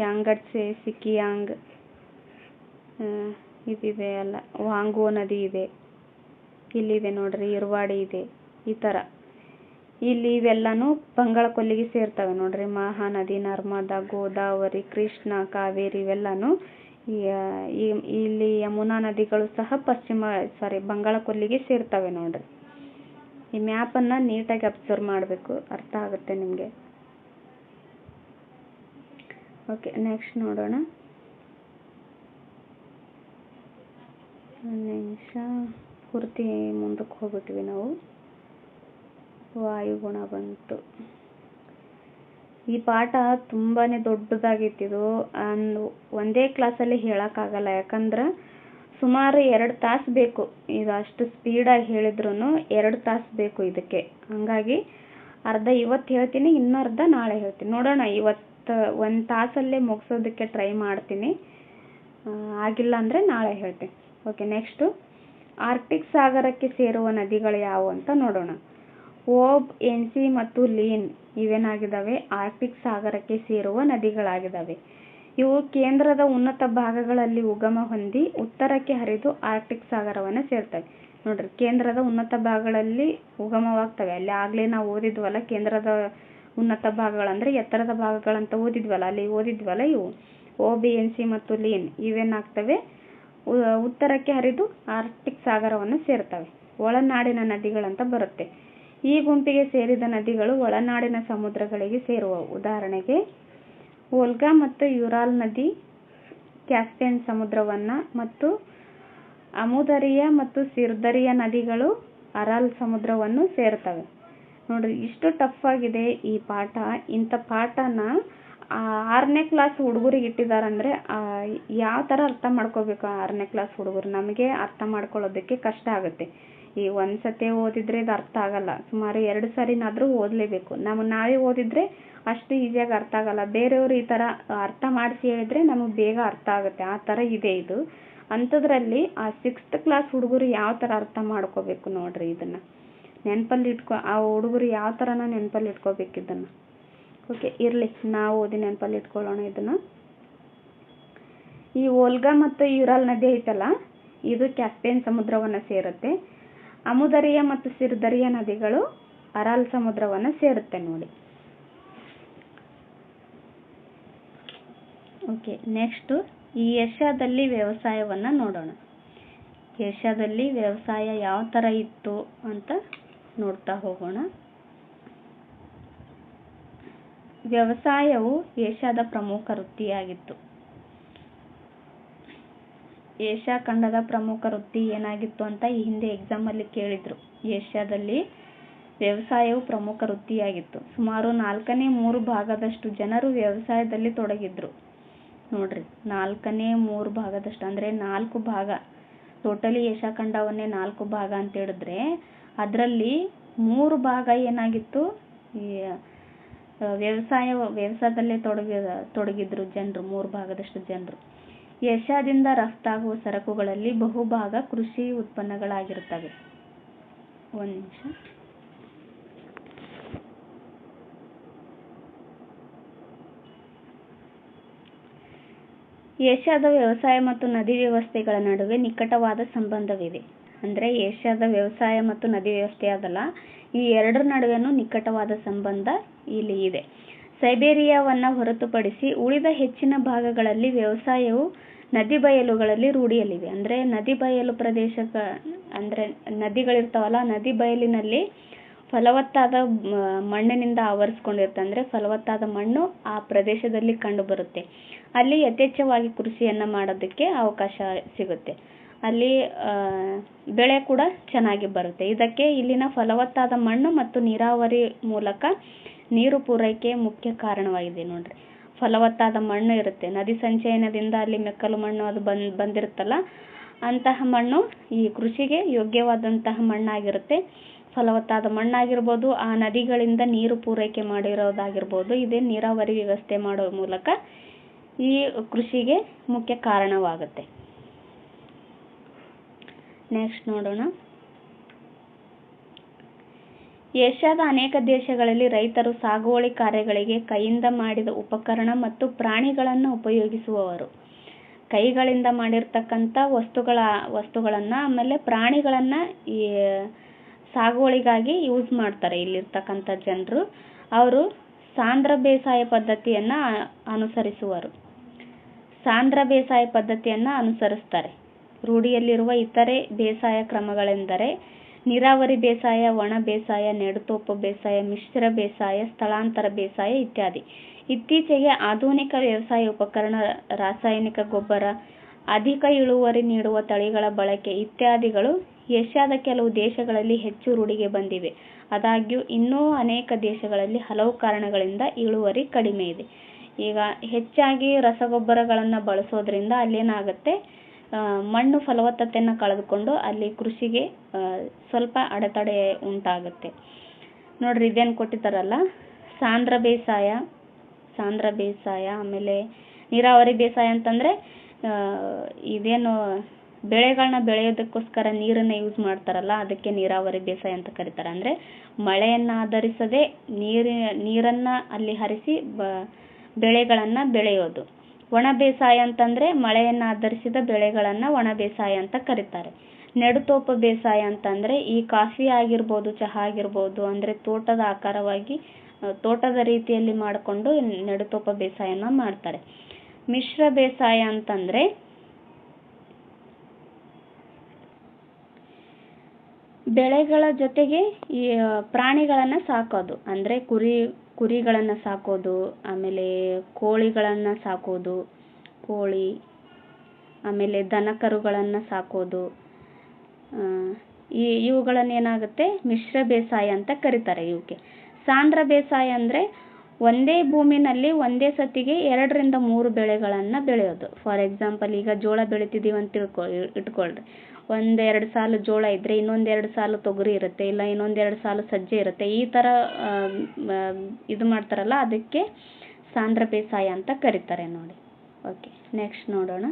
ಯಾಂಗಟ್ಸೆ, ಸಿಕಿಯಾಂಗ್ ಇದಿದೆ ಅಲ್ಲ, ವಾಂಗ್ವೋ ನದಿ ಇದೆ, ಇಲ್ಲಿದೆ ನೋಡ್ರಿ ಇರುವಾಡಿ ಇದೆ. ಈ ಥರ ಇಲ್ಲಿ ಇವೆಲ್ಲನೂ ಬಂಗಾಳ ಕೊಲ್ಲಿಗೆ ಸೇರ್ತವೆ ನೋಡ್ರಿ. ಮಹಾನದಿ, ನರ್ಮದಾ, ಗೋದಾವರಿ, ಕೃಷ್ಣ, ಕಾವೇರಿ ಇವೆಲ್ಲನೂ ಇಲ್ಲಿ ಯಮುನಾ ನದಿಗಳು ಸಹ ಬಂಗಾಳ ಕೊಲ್ಲಿಗೆ ಸೇರ್ತವೆ ನೋಡ್ರಿ. ಈ ಮ್ಯಾಪನ್ನು ನೀಟಾಗಿ ಅಬ್ಸರ್ವ್ ಮಾಡಬೇಕು, ಅರ್ಥ ಆಗುತ್ತೆ ನಿಮಗೆ. ಓಕೆ, ನೆಕ್ಸ್ಟ್ ನೋಡೋಣ. ಒಂದು ನಿಮಿಷ, ಪೂರ್ತಿ ಮುಂದಕ್ಕೆ ಹೋಗ್ಬಿಟ್ವಿ ನಾವು. ವಾಯುಗುಣ ಬಂತು. ಈ ಪಾಠ ತುಂಬಾ ದೊಡ್ಡದಾಗಿತ್ತು. ಇದು ಒಂದೇ ಕ್ಲಾಸಲ್ಲಿ ಹೇಳೋಕ್ಕಾಗಲ್ಲ, ಯಾಕಂದ್ರೆ ಸುಮಾರು 2 ತಾಸು ಬೇಕು. ಇದು ಅಷ್ಟು ಸ್ಪೀಡಾಗಿ ಹೇಳಿದ್ರು 2 ತಾಸು ಬೇಕು ಇದಕ್ಕೆ. ಹಾಗಾಗಿ ಅರ್ಧ ಇವತ್ತು ಹೇಳ್ತೀನಿ, ಇನ್ನರ್ಧ ನಾಳೆ ಹೇಳ್ತೀನಿ. ನೋಡೋಣ, ಇವತ್ತು 1 ತಾಸಲ್ಲೇ ಮುಗಿಸೋದಕ್ಕೆ ಟ್ರೈ ಮಾಡ್ತೀನಿ, ಆಗಿಲ್ಲ ಅಂದರೆ ನಾಳೆ ಹೇಳ್ತೀನಿ. ಓಕೆ, ನೆಕ್ಸ್ಟು ಆರ್ಕ್ಟಿಕ್ ಸಾಗರಕ್ಕೆ ಸೇರುವ ನದಿಗಳು ಯಾವುವು ಅಂತ ನೋಡೋಣ. ಓಬ್, ಎನ್ಸಿ ಮತ್ತು ಲೀನ್ ಇವೇನಾಗಿದ್ದಾವೆ, ಆರ್ಕ್ಟಿಕ್ ಸಾಗರಕ್ಕೆ ಸೇರುವ ನದಿಗಳಾಗಿದ್ದಾವೆ. ಇವು ಕೇಂದ್ರದ ಉನ್ನತ ಭಾಗಗಳಲ್ಲಿ ಉಗಮ ಹೊಂದಿ ಉತ್ತರಕ್ಕೆ ಹರಿದು ಆರ್ಕ್ಟಿಕ್ ಸಾಗರವನ್ನು ಸೇರ್ತವೆ. ನೋಡ್ರಿ, ಕೇಂದ್ರದ ಉನ್ನತ ಭಾಗಗಳಲ್ಲಿ ಉಗಮವಾಗ್ತವೆ. ಅಲ್ಲಿ ಆಗಲೇ ನಾವು ಓದಿದ್ವಲ್ಲ, ಕೇಂದ್ರದ ಉನ್ನತ ಭಾಗಗಳಂದ್ರೆ ಎತ್ತರದ ಭಾಗಗಳಂತ ಓದಿದ್ವಲ್ಲ, ಅಲ್ಲಿ ಓದಿದ್ವಲ್ಲ ಇವು ಓಬ್, ಎನ್ಸಿ ಮತ್ತು ಲೀನ್ ಇವೇನಾಗ್ತವೆ, ಉತ್ತರಕ್ಕೆ ಹರಿದು ಆರ್ಕ್ಟಿಕ್ ಸಾಗರವನ್ನು ಸೇರ್ತವೆ. ಒಳನಾಡಿನ ನದಿಗಳಂತ ಬರುತ್ತೆ. ಈ ಗುಂಪಿಗೆ ಸೇರಿದ ನದಿಗಳು ಒಳನಾಡಿನ ಸಮುದ್ರಗಳಿಗೆ ಸೇರುವ. ಉದಾಹರಣೆಗೆ ವೋಲ್ಗಾ ಮತ್ತು ಯುರಾಲ್ ನದಿ ಕ್ಯಾಸ್ಪಿಯನ್ ಸಮುದ್ರವನ್ನು, ಮತ್ತು ಅಮುದರಿಯಾ ಮತ್ತು ಸಿರ್ದರಿಯಾ ನದಿಗಳು ಅರಾಲ್ ಸಮುದ್ರವನ್ನು ಸೇರ್ತವೆ. ನೋಡ್ರಿ, ಇಷ್ಟು ಟಫ್ ಆಗಿದೆ ಈ ಪಾಠ. ಇಂಥ ಪಾಠನ 6ನೇ ಕ್ಲಾಸ್ ಹುಡುಗರಿಗೆ ಇಟ್ಟಿದ್ದಾರಂದ್ರೆ ಯಾವ ಥರ ಅರ್ಥ ಮಾಡ್ಕೋಬೇಕು 6ನೇ ಕ್ಲಾಸ್ ಹುಡುಗರು? ನಮಗೆ ಅರ್ಥ ಮಾಡ್ಕೊಳ್ಳೋದಕ್ಕೆ ಕಷ್ಟ ಆಗುತ್ತೆ. ಈ ಒಂದ್ಸತಿ ಓದಿದ್ರೆ ಇದು ಅರ್ಥ ಆಗಲ್ಲ, ಸುಮಾರು 2 ಸಾರಿನಾದರೂ ಓದಲೇಬೇಕು. ನಾವೇ ಓದಿದ್ರೆ ಅಷ್ಟು ಈಸಿಯಾಗಿ ಅರ್ಥ ಆಗಲ್ಲ. ಬೇರೆಯವರು ಈ ಥರ ಅರ್ಥ ಮಾಡಿಸಿ ಹೇಳಿದ್ರೆ ನಮಗೆ ಬೇಗ ಅರ್ಥ ಆಗುತ್ತೆ. ಆ ಥರ ಇದೆ ಇದು. ಅಂಥದ್ರಲ್ಲಿ ಆ 6th ಕ್ಲಾಸ್ ಹುಡುಗರು ಯಾವ ಥರ ಅರ್ಥ ಮಾಡ್ಕೋಬೇಕು ನೋಡ್ರಿ. ಇದನ್ನು ನೆನಪಲ್ಲಿ ಆ ಹುಡುಗರು ಯಾವ ಥರನ ನೆನಪಲ್ಲಿ ಇಟ್ಕೋಬೇಕು ಇದನ್ನು. ಓಕೆ, ಇರಲಿ, ನಾವು ಓದಿ ನೆನಪಲ್ಲಿ ಇಟ್ಕೊಳ್ಳೋಣ ಇದನ್ನು. ಈ ವೋಲ್ಗಾ ಮತ್ತು ಯುರಾಲ್ ನದಿ ಐತಲ್ಲ, ಇದು ಕ್ಯಾಸ್ಪಿಯನ್ ಸಮುದ್ರವನ್ನು ಸೇರುತ್ತೆ. ಅಮುದರಿಯಾ ಮತ್ತು ಸಿರ್ದರಿಯಾ ನದಿಗಳು ಅರಾಲ್ ಸಮುದ್ರವನ್ನು ಸೇರುತ್ತೆ ನೋಡಿ. ಓಕೆ, ನೆಕ್ಸ್ಟು ಈ ಏಷ್ಯಾದಲ್ಲಿ ವ್ಯವಸಾಯವನ್ನು ನೋಡೋಣ. ಏಷ್ಯಾದಲ್ಲಿ ವ್ಯವಸಾಯ ಯಾವ ಥರ ಇತ್ತು ಅಂತ ನೋಡ್ತಾ ಹೋಗೋಣ. ವ್ಯವಸಾಯವು ಏಷ್ಯಾದ ಪ್ರಮುಖ ವೃತ್ತಿಯಾಗಿತ್ತು. ಏಷ್ಯಾ ಖಂಡದ ಪ್ರಮುಖ ವೃತ್ತಿ ಏನಾಗಿತ್ತು ಅಂತ ಈ ಹಿಂದೆ ಎಕ್ಸಾಮಲ್ಲಿ ಕೇಳಿದ್ರು. ಏಷ್ಯಾದಲ್ಲಿ ವ್ಯವಸಾಯವು ಪ್ರಮುಖ ವೃತ್ತಿಯಾಗಿತ್ತು. ಸುಮಾರು 3/4 ಭಾಗದಷ್ಟು ಜನರು ವ್ಯವಸಾಯದಲ್ಲಿ ತೊಡಗಿದ್ರು. ನೋಡ್ರಿ, 4/3 ಭಾಗದಷ್ಟು ಅಂದರೆ 4 ಭಾಗ. ಟೋಟಲಿ ಏಷ್ಯಾ ಖಂಡವನ್ನೇ 4 ಭಾಗ ಅಂತ ಹೇಳಿದ್ರೆ ಅದರಲ್ಲಿ 3 ಭಾಗ ಏನಾಗಿತ್ತು, ಈ ವ್ಯವಸಾಯದಲ್ಲೇ ತೊಡಗಿದ್ರು ಜನರು. 3 ಭಾಗದಷ್ಟು ಜನರು. ಏಷ್ಯಾದಿಂದ ರಫ್ತಾಗುವ ಸರಕುಗಳಲ್ಲಿ ಬಹುಭಾಗ ಕೃಷಿ ಉತ್ಪನ್ನಗಳಾಗಿರುತ್ತವೆ. ಒಂದು ನಿಮಿಷ. ಏಷ್ಯಾದ ವ್ಯವಸಾಯ ಮತ್ತು ನದಿ ವ್ಯವಸ್ಥೆಗಳ ನಡುವೆ ನಿಕಟವಾದ ಸಂಬಂಧವಿದೆ. ಅಂದರೆ ಏಷ್ಯಾದ ವ್ಯವಸಾಯ ಮತ್ತು ನದಿ ವ್ಯವಸ್ಥೆ ಅದಲ್ಲ, ಈ ಎರಡರ ನಡುವೆನೂ ನಿಕಟವಾದ ಸಂಬಂಧ ಇಲ್ಲಿ ಇದೆ. ಸೈಬೇರಿಯಾವನ್ನು ಹೊರತುಪಡಿಸಿ ಉಳಿದ ಹೆಚ್ಚಿನ ಭಾಗಗಳಲ್ಲಿ ವ್ಯವಸಾಯವು ನದಿ ಬಯಲುಗಳಲ್ಲಿ ರೂಢಿಯಲ್ಲಿದೆ. ಅಂದರೆ ನದಿ ಬಯಲು ಅಂದರೆ ನದಿಗಳಿರ್ತಾವಲ್ಲ, ನದಿ ಬಯಲಿನಲ್ಲಿ ಫಲವತ್ತಾದ ಮಣ್ಣಿನಿಂದ ಆವರಿಸ್ಕೊಂಡಿರುತ್ತೆ. ಅಂದರೆ ಫಲವತ್ತಾದ ಮಣ್ಣು ಆ ಪ್ರದೇಶದಲ್ಲಿ ಕಂಡು ಬರುತ್ತೆ. ಅಲ್ಲಿ ಯಥೇಚ್ಛವಾಗಿ ಕೃಷಿಯನ್ನು ಮಾಡೋದಕ್ಕೆ ಅವಕಾಶ ಸಿಗುತ್ತೆ. ಅಲ್ಲಿ ಬೆಳೆ ಕೂಡ ಚೆನ್ನಾಗಿ ಬರುತ್ತೆ. ಇದಕ್ಕೆ ಇಲ್ಲಿನ ಫಲವತ್ತಾದ ಮಣ್ಣು ಮತ್ತು ನೀರಾವರಿ ಮೂಲಕ ನೀರು ಪೂರೈಕೆ ಮುಖ್ಯ ಕಾರಣವಾಗಿದೆ. ನೋಡ್ರಿ, ಫಲವತ್ತಾದ ಮಣ್ಣು ಇರುತ್ತೆ, ನದಿ ಸಂಚಯನದಿಂದ ಅಲ್ಲಿ ಮೆಕ್ಕಲು ಮಣ್ಣು ಅದು ಬಂದಿರುತ್ತಲ್ಲ, ಅಂತಹ ಮಣ್ಣು ಈ ಕೃಷಿಗೆ ಯೋಗ್ಯವಾದಂತಹ ಮಣ್ಣಾಗಿರುತ್ತೆ. ಫಲವತ್ತಾದ ಮಣ್ಣಾಗಿರ್ಬೋದು, ಆ ನದಿಗಳಿಂದ ನೀರು ಪೂರೈಕೆ ಮಾಡಿರೋದಾಗಿರ್ಬೋದು, ಇದೇ ನೀರಾವರಿ ವ್ಯವಸ್ಥೆ ಮಾಡೋ ಮೂಲಕ ಈ ಕೃಷಿಗೆ ಮುಖ್ಯ ಕಾರಣವಾಗುತ್ತೆ. ನೆಕ್ಸ್ಟ್ ನೋಡೋಣ. ಏಷ್ಯಾದ ಅನೇಕ ದೇಶಗಳಲ್ಲಿ ರೈತರು ಸಾಗುವಳಿ ಕಾರ್ಯಗಳಿಗೆ ಕೈಯಿಂದ ಮಾಡಿದ ಉಪಕರಣ ಮತ್ತು ಪ್ರಾಣಿಗಳನ್ನು ಉಪಯೋಗಿಸುವವರು. ಕೈಗಳಿಂದ ಮಾಡಿರ್ತಕ್ಕಂಥ ವಸ್ತುಗಳನ್ನು ಆಮೇಲೆ ಪ್ರಾಣಿಗಳನ್ನು ಈ ಸಾಗುವಳಿಗಾಗಿ ಯೂಸ್ ಮಾಡ್ತಾರೆ ಇಲ್ಲಿರ್ತಕ್ಕಂಥ ಜನರು. ಅವರು ಸಾಂದ್ರ ಬೇಸಾಯ ಪದ್ಧತಿಯನ್ನು ಅನುಸರಿಸ್ತಾರೆ. ರೂಢಿಯಲ್ಲಿರುವ ಇತರೆ ಬೇಸಾಯ ಕ್ರಮಗಳೆಂದರೆ ನೀರಾವರಿ ಬೇಸಾಯ, ಒಣ ಬೇಸಾಯ, ನೆಡುತೋಪು ಬೇಸಾಯ, ಮಿಶ್ರ ಬೇಸಾಯ, ಸ್ಥಳಾಂತರ ಬೇಸಾಯ ಇತ್ಯಾದಿ. ಇತ್ತೀಚೆಗೆ ಆಧುನಿಕ ವ್ಯವಸಾಯ ಉಪಕರಣ, ರಾಸಾಯನಿಕ ಗೊಬ್ಬರ, ಅಧಿಕ ಇಳುವರಿ ನೀಡುವ ತಳಿಗಳ ಬಳಕೆ ಇತ್ಯಾದಿಗಳು ಏಷ್ಯಾದ ಕೆಲವು ದೇಶಗಳಲ್ಲಿ ಹೆಚ್ಚು ರೂಢಿಗೆ ಬಂದಿವೆ. ಆದಾಗ್ಯೂ ಇನ್ನೂ ಅನೇಕ ದೇಶಗಳಲ್ಲಿ ಹಲವು ಕಾರಣಗಳಿಂದ ಇಳುವರಿ ಕಡಿಮೆ ಇದೆ. ಈಗ ಹೆಚ್ಚಾಗಿ ರಸಗೊಬ್ಬರಗಳನ್ನು ಬಳಸೋದ್ರಿಂದ ಅಲ್ಲೇನಾಗುತ್ತೆ, ಮಣ್ಣು ಫಲವತ್ತತೆಯನ್ನು ಕಳೆದುಕೊಂಡು ಅಲ್ಲಿ ಕೃಷಿಗೆ ಸ್ವಲ್ಪ ಅಡೆತಡೆ ಉಂಟಾಗುತ್ತೆ. ನೋಡ್ರಿ, ಇದೇನು ಕೊಟ್ಟಿದ್ದಾರಲ್ಲ, ಸಾಂದ್ರ ಬೇಸಾಯ, ಆಮೇಲೆ ನೀರಾವರಿ ಬೇಸಾಯ ಅಂತಂದರೆ ಇದೇನು ಬೆಳೆಗಳನ್ನ ಬೆಳೆಯೋದಕ್ಕೋಸ್ಕರ ನೀರನ್ನು ಯೂಸ್ ಮಾಡ್ತಾರಲ್ಲ, ಅದಕ್ಕೆ ನೀರಾವರಿ ಬೇಸಾಯ ಅಂತ ಕರೀತಾರೆ. ಅಂದರೆ ಮಳೆಯನ್ನು ಆಧರಿಸದೆ ನೀರನ್ನು ಅಲ್ಲಿ ಹರಿಸಿ ಬೆಳೆಗಳನ್ನು ಬೆಳೆಯೋದು. ಒಣ ಬೇಸಾಯ ಅಂತಂದರೆ ಮಳೆಯನ್ನು ಆಧರಿಸಿದ ಬೆಳೆಗಳನ್ನು ಒಣ ಬೇಸಾಯ ಅಂತ ಕರೀತಾರೆ. ನೆಡುತೋಪು ಬೇಸಾಯ ಅಂತಂದರೆ ಈ ಕಾಫಿ ಆಗಿರ್ಬೋದು, ಚಹಾ ಆಗಿರ್ಬೋದು, ಅಂದರೆ ತೋಟದ ಆಕಾರವಾಗಿ ತೋಟದ ರೀತಿಯಲ್ಲಿ ಮಾಡಿಕೊಂಡು ನೆಡುತೋಪು ಬೇಸಾಯನ ಮಾಡ್ತಾರೆ. ಮಿಶ್ರ ಬೇಸಾಯ ಅಂತಂದರೆ ಬೆಳೆಗಳ ಜೊತೆಗೆ ಈ ಪ್ರಾಣಿಗಳನ್ನು ಸಾಕೋದು. ಅಂದರೆ ಕುರಿಗಳನ್ನು ಸಾಕೋದು, ಆಮೇಲೆ ಕೋಳಿಗಳನ್ನು ಸಾಕೋದು, ಆಮೇಲೆ ದನಕರುಗಳನ್ನು ಸಾಕೋದು, ಇವುಗಳನ್ನೇನಾಗುತ್ತೆ ಮಿಶ್ರ ಬೇಸಾಯ ಅಂತ ಕರೀತಾರೆ. ಇವಕ್ಕೆ ಸಾಂದ್ರ ಬೇಸಾಯ ಅಂದರೆ ಒಂದೇ ಭೂಮಿನಲ್ಲಿ ಒಂದೇ ಸತಿಗೆ 2 ರಿಂದ 3 ಬೆಳೆಗಳನ್ನು ಬೆಳೆಯೋದು. ಫಾರ್ ಎಕ್ಸಾಂಪಲ್, ಈಗ ಜೋಳ ಬೆಳಿತಿದ್ದೀವಿ ಅಂತ ಇಟ್ಕೊಳ್ರಿ. 1-2 ಸಾಲು ಜೋಳ ಇದ್ದರೆ ಇನ್ನೊಂದೆರಡು ಸಾಲು ತೊಗರಿ ಇರುತ್ತೆ, ಇಲ್ಲ ಇನ್ನೊಂದೆರಡು ಸಾಲು ಸಜ್ಜೆ ಇರುತ್ತೆ. ಈ ಥರ ಇದು ಮಾಡ್ತಾರಲ್ಲ, ಅದಕ್ಕೆ ಸಾಂದ್ರ ಬೇಸಾಯ ಅಂತ ಕರೀತಾರೆ ನೋಡಿ. ಓಕೆ, ನೆಕ್ಸ್ಟ್ ನೋಡೋಣ.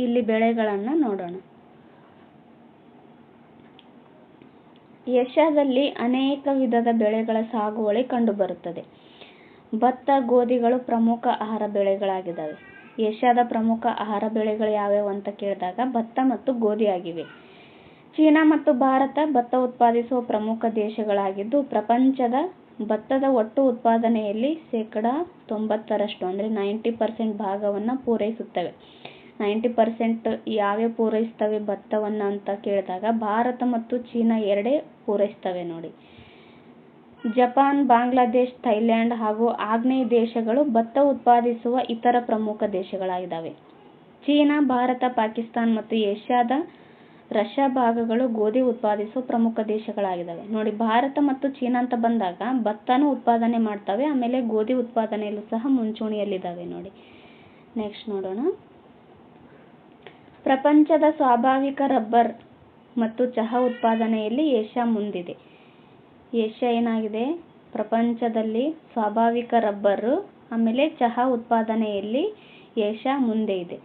ಇಲ್ಲಿ ಬೆಳೆಗಳನ್ನು ನೋಡೋಣ. ಏಷ್ಯಾದಲ್ಲಿ ಅನೇಕ ವಿಧದ ಬೆಳೆಗಳ ಸಾಗುವಳಿ ಕಂಡುಬರುತ್ತದೆ. ಭತ್ತ, ಗೋಧಿಗಳು ಪ್ರಮುಖ ಆಹಾರ ಬೆಳೆಗಳಾಗಿದ್ದಾವೆ. ಏಷ್ಯಾದ ಪ್ರಮುಖ ಆಹಾರ ಬೆಳೆಗಳು ಯಾವ್ಯಾವು ಅಂತ ಕೇಳಿದಾಗ ಭತ್ತ ಮತ್ತು ಗೋಧಿ ಆಗಿವೆ. ಚೀನಾ ಮತ್ತು ಭಾರತ ಭತ್ತ ಉತ್ಪಾದಿಸುವ ಪ್ರಮುಖ ದೇಶಗಳಾಗಿದ್ದು, ಪ್ರಪಂಚದ ಭತ್ತದ ಒಟ್ಟು ಉತ್ಪಾದನೆಯಲ್ಲಿ 90% ಅಂದರೆ 90% ಭಾಗವನ್ನು ಪೂರೈಸುತ್ತವೆ. 90% ಯಾವ್ಯಾವ ಪೂರೈಸ್ತವೆ ಭತ್ತವನ್ನು ಅಂತ ಕೇಳಿದಾಗ ಭಾರತ ಮತ್ತು ಚೀನಾ ಎರಡೇ ಪೂರೈಸ್ತವೆ ನೋಡಿ. ಜಪಾನ್, ಬಾಂಗ್ಲಾದೇಶ್, ಥೈಲ್ಯಾಂಡ್ ಹಾಗೂ ಆಗ್ನೇಯ ದೇಶಗಳು ಭತ್ತ ಉತ್ಪಾದಿಸುವ ಇತರ ಪ್ರಮುಖ ದೇಶಗಳಾಗಿದ್ದಾವೆ. ಚೀನಾ, ಭಾರತ, ಪಾಕಿಸ್ತಾನ್ ಮತ್ತು ಏಷ್ಯಾದ ರಷ್ಯಾ ಭಾಗಗಳು ಗೋಧಿ ಉತ್ಪಾದಿಸುವ ಪ್ರಮುಖ ದೇಶಗಳಾಗಿದ್ದಾವೆ ನೋಡಿ. ಭಾರತ ಮತ್ತು ಚೀನಾ ಅಂತ ಬಂದಾಗ ಭತ್ತನೂ ಉತ್ಪಾದನೆ ಮಾಡ್ತವೆ, ಆಮೇಲೆ ಗೋಧಿ ಉತ್ಪಾದನೆಯಲ್ಲೂ ಸಹ ಮುಂಚೂಣಿಯಲ್ಲಿದ್ದಾವೆ ನೋಡಿ. ನೆಕ್ಸ್ಟ್ ನೋಡೋಣ. ಪ್ರಪಂಚದ ಸ್ವಾಭಾವಿಕ ರಬ್ಬರ್ ಮತ್ತು ಚಹಾ ಉತ್ಪಾದನೆಯಲ್ಲಿ ಏಷ್ಯಾ ಮುಂದಿದೆ. ಏಷ್ಯಾ ಏನಾಗಿದೆ, ಪ್ರಪಂಚದಲ್ಲಿ ಸ್ವಾಭಾವಿಕ ರಬ್ಬರು ಆಮೇಲೆ ಚಹಾ ಉತ್ಪಾದನೆಯಲ್ಲಿ ಏಷ್ಯಾ ಮುಂದೆ ಇದೆ.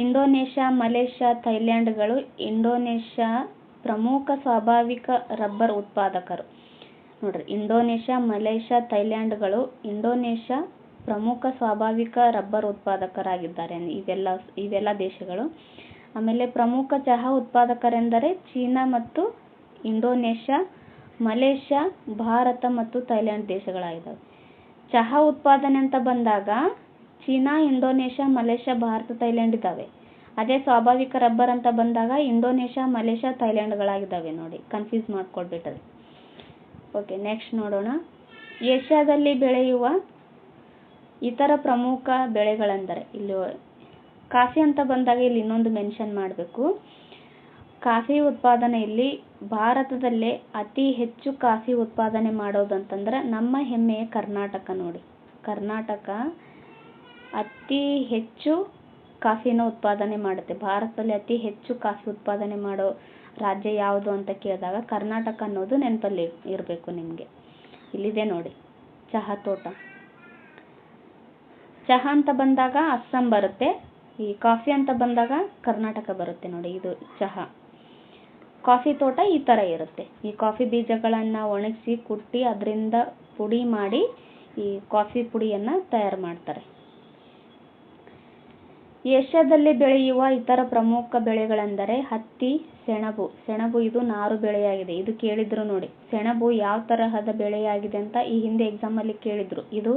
ಇಂಡೋನೇಷ್ಯಾ, ಮಲೇಷ್ಯಾ, ಥೈಲ್ಯಾಂಡ್ಗಳು ಇಂಡೋನೇಷ್ಯಾ ಪ್ರಮುಖ ಸ್ವಾಭಾವಿಕ ರಬ್ಬರ್ ಉತ್ಪಾದಕರು ನೋಡ್ರಿ. ಇಂಡೋನೇಷ್ಯಾ, ಮಲೇಷ್ಯಾ, ಥೈಲ್ಯಾಂಡ್ಗಳು ಇಂಡೋನೇಷ್ಯಾ ಪ್ರಮುಖ ಸ್ವಾಭಾವಿಕ ರಬ್ಬರ್ ಉತ್ಪಾದಕರಾಗಿದ್ದಾರೆ ಇವೆಲ್ಲ ದೇಶಗಳು. ಆಮೇಲೆ ಪ್ರಮುಖ ಚಹಾ ಉತ್ಪಾದಕರೆಂದರೆ ಚೀನಾ ಮತ್ತು ಇಂಡೋನೇಷ್ಯಾ, ಮಲೇಷ್ಯಾ, ಭಾರತ ಮತ್ತು ಥೈಲ್ಯಾಂಡ್ ದೇಶಗಳಾಗಿದ್ದಾವೆ. ಚಹಾ ಉತ್ಪಾದನೆ ಅಂತ ಬಂದಾಗ China, Indonesia, Malaysia, Bharat, Thailand ಇದ್ದಾವೆ. ಅದೇ ಸ್ವಾಭಾವಿಕ ರಬ್ಬರ್ ಅಂತ ಬಂದಾಗ ಇಂಡೋನೇಷ್ಯಾ, ಮಲೇಷ್ಯಾ, ಥೈಲ್ಯಾಂಡ್ಗಳಾಗಿದ್ದಾವೆ ನೋಡಿ, ಕನ್ಫ್ಯೂಸ್ ಮಾಡ್ಕೊಳ್ಬಿಟ್ರಿ. ಓಕೆ, ನೆಕ್ಸ್ಟ್ ನೋಡೋಣ. ಏಷ್ಯಾದಲ್ಲಿ ಬೆಳೆಯುವ ಇತರ ಪ್ರಮುಖ ಬೆಳೆಗಳೆಂದರೆ ಇಲ್ಲಿ ಕಾಫಿ ಅಂತ ಬಂದಾಗ ಇಲ್ಲಿ ಇನ್ನೊಂದು ಮೆನ್ಷನ್ ಮಾಡಬೇಕು. ಕಾಫಿ ಉತ್ಪಾದನೆಯಲ್ಲಿ ಭಾರತದಲ್ಲೇ ಅತಿ ಹೆಚ್ಚು ಕಾಫಿ ಉತ್ಪಾದನೆ ಮಾಡೋದಂತಂದ್ರೆ ನಮ್ಮ ಹೆಮ್ಮೆಯ ಕರ್ನಾಟಕ ನೋಡಿ. ಕರ್ನಾಟಕ ಅತಿ ಹೆಚ್ಚು ಕಾಫಿನ ಉತ್ಪಾದನೆ ಮಾಡುತ್ತೆ. ಭಾರತದಲ್ಲಿ ಅತಿ ಹೆಚ್ಚು ಕಾಫಿ ಉತ್ಪಾದನೆ ಮಾಡೋ ರಾಜ್ಯ ಯಾವುದು ಅಂತ ಕೇಳಿದಾಗ ಕರ್ನಾಟಕ ಅನ್ನೋದು ನೆನಪಲ್ಲಿ ಇರಬೇಕು ನಿಮಗೆ. ಇಲ್ಲಿದೆ ನೋಡಿ ಚಹಾ ತೋಟ. ಚಹಾ ಅಂತ ಬಂದಾಗ ಅಸ್ಸಾಂ ಬರುತ್ತೆ. ಈ ಕಾಫಿ ಅಂತ ಬಂದಾಗ ಕರ್ನಾಟಕ ಬರುತ್ತೆ ನೋಡಿ. ಇದು ಚಹಾ. ಕಾಫಿ ತೋಟ ಈ ಥರ ಇರುತ್ತೆ. ಈ ಕಾಫಿ ಬೀಜಗಳನ್ನು ಒಣಗಿಸಿ ಕುಟ್ಟಿ ಅದರಿಂದ ಪುಡಿ ಮಾಡಿ ಈ ಕಾಫಿ ಪುಡಿಯನ್ನು ತಯಾರು ಮಾಡ್ತಾರೆ. ಏಷ್ಯಾದಲ್ಲಿ ಬೆಳೆಯುವ ಇತರ ಪ್ರಮುಖ ಬೆಳೆಗಳೆಂದರೆ ಹತ್ತಿ, ಸೆಣಬು. ಸೆಣಬು ಇದು ನಾರು ಬೆಳೆಯಾಗಿದೆ. ಇದು ಕೇಳಿದ್ರು ನೋಡಿ. ಸೆಣಬು ಯಾವ ತರಹದ ಬೆಳೆಯಾಗಿದೆ ಅಂತ ಈ ಹಿಂದೆ ಎಕ್ಸಾಮಲ್ಲಿ ಕೇಳಿದ್ರು. ಇದು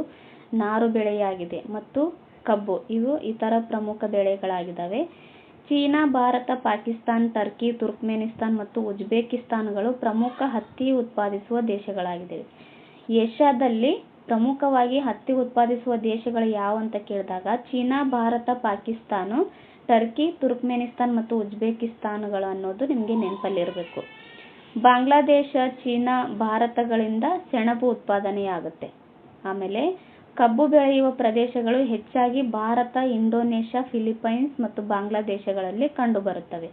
ನಾರು ಬೆಳೆಯಾಗಿದೆ. ಮತ್ತು ಕಬ್ಬು ಇವು ಇತರ ಪ್ರಮುಖ ಬೆಳೆಗಳಾಗಿದ್ದಾವೆ. China, Bharat, Pakistan, Turkey, Turkmenistan ಮತ್ತು ಉಜ್ಬೇಕಿಸ್ತಾನ್ಗಳು ಪ್ರಮುಖ ಹತ್ತಿ ಉತ್ಪಾದಿಸುವ ದೇಶಗಳಾಗಿವೆ. ಏಷ್ಯಾದಲ್ಲಿ ಪ್ರಮುಖವಾಗಿ ಹತ್ತಿ ಉತ್ಪಾದಿಸುವ ದೇಶಗಳು ಯಾವಂತ ಕೇಳಿದಾಗ China, Bharat, Pakistan, Turkey, Turkmenistan ಮತ್ತು ಉಜ್ಬೇಕಿಸ್ತಾನ್ಗಳು ಅನ್ನೋದು ನಿಮಗೆ ನೆನಪಲ್ಲಿರಬೇಕು. ಬಾಂಗ್ಲಾದೇಶ, ಚೀನಾ, ಭಾರತಗಳಿಂದ ಸೆಣಬು ಉತ್ಪಾದನೆಯಾಗುತ್ತೆ. ಆಮೇಲೆ ಕಬ್ಬು ಬೆಳೆಯುವ ಪ್ರದೇಶಗಳು ಹೆಚ್ಚಾಗಿ ಭಾರತ, ಇಂಡೋನೇಷ್ಯಾ, ಫಿಲಿಪೈನ್ಸ್ ಮತ್ತು ಬಾಂಗ್ಲಾದೇಶಗಳಲ್ಲಿ ಕಂಡುಬರುತ್ತವೆ.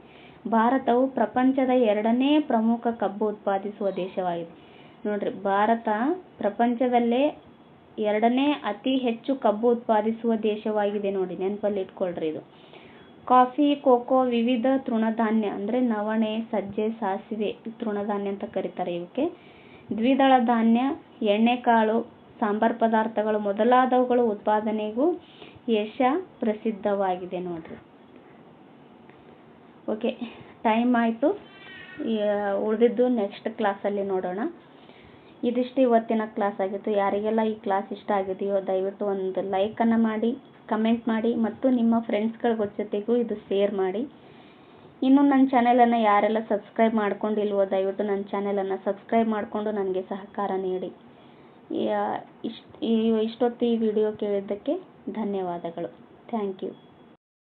ಭಾರತವು ಪ್ರಪಂಚದ 2ನೇ ಪ್ರಮುಖ ಕಬ್ಬು ಉತ್ಪಾದಿಸುವ ದೇಶವಾಗಿದೆ. ನೋಡ್ರಿ, ಭಾರತ ಪ್ರಪಂಚದಲ್ಲೇ 2ನೇ ಅತಿ ಹೆಚ್ಚು ಕಬ್ಬು ಉತ್ಪಾದಿಸುವ ದೇಶವಾಗಿದೆ ನೋಡಿ, ನೆನಪಲ್ಲಿ ಇಟ್ಕೊಳ್ರಿ. ಇದು ಕಾಫಿ, ಕೋಕೋ, ವಿವಿಧ ತೃಣಧಾನ್ಯ ಅಂದರೆ ನವಣೆ, ಸಜ್ಜೆ, ಸಾಸಿವೆ ತೃಣಧಾನ್ಯ ಅಂತ ಕರೀತಾರೆ ಇವಕ್ಕೆ, ದ್ವಿದಳ ಧಾನ್ಯ, ಎಣ್ಣೆಕಾಳು, ಸಾಂಬಾರ್ ಪದಾರ್ಥಗಳು ಮೊದಲಾದವುಗಳ ಉತ್ಪಾದನೆಗೂ ಏಷ್ಯಾ ಪ್ರಸಿದ್ಧವಾಗಿದೆ ನೋಡ್ರಿ. ಓಕೆ, ಟೈಮ್ ಆಯಿತು. ಉಳಿದಿದ್ದು ನೆಕ್ಸ್ಟ್ ಕ್ಲಾಸಲ್ಲಿ ನೋಡೋಣ. ಇದಿಷ್ಟು ಇವತ್ತಿನ ಕ್ಲಾಸ್ ಆಗಿತ್ತು. ಯಾರಿಗೆಲ್ಲ ಈ ಕ್ಲಾಸ್ ಇಷ್ಟ ಆಗಿದೆಯೋ ದಯವಿಟ್ಟು ಒಂದು ಲೈಕನ್ನು ಮಾಡಿ, ಕಮೆಂಟ್ ಮಾಡಿ ಮತ್ತು ನಿಮ್ಮ ಫ್ರೆಂಡ್ಸ್ಗಳ ಜೊತೆಗೂ ಇದು ಶೇರ್ ಮಾಡಿ. ಇನ್ನು ನನ್ನ ಚಾನೆಲನ್ನು ಯಾರೆಲ್ಲ ಸಬ್ಸ್ಕ್ರೈಬ್ ಮಾಡ್ಕೊಂಡಿಲ್ವೋ ದಯವಿಟ್ಟು ನನ್ನ ಚಾನೆಲನ್ನು ಸಬ್ಸ್ಕ್ರೈಬ್ ಮಾಡಿಕೊಂಡು ನನಗೆ ಸಹಕಾರ ನೀಡಿ. ಇಷ್ಟೊತ್ತು ಈ ವಿಡಿಯೋ ಕೇಳಿದ್ದಕ್ಕೆ ಧನ್ಯವಾದಗಳು. Thank you.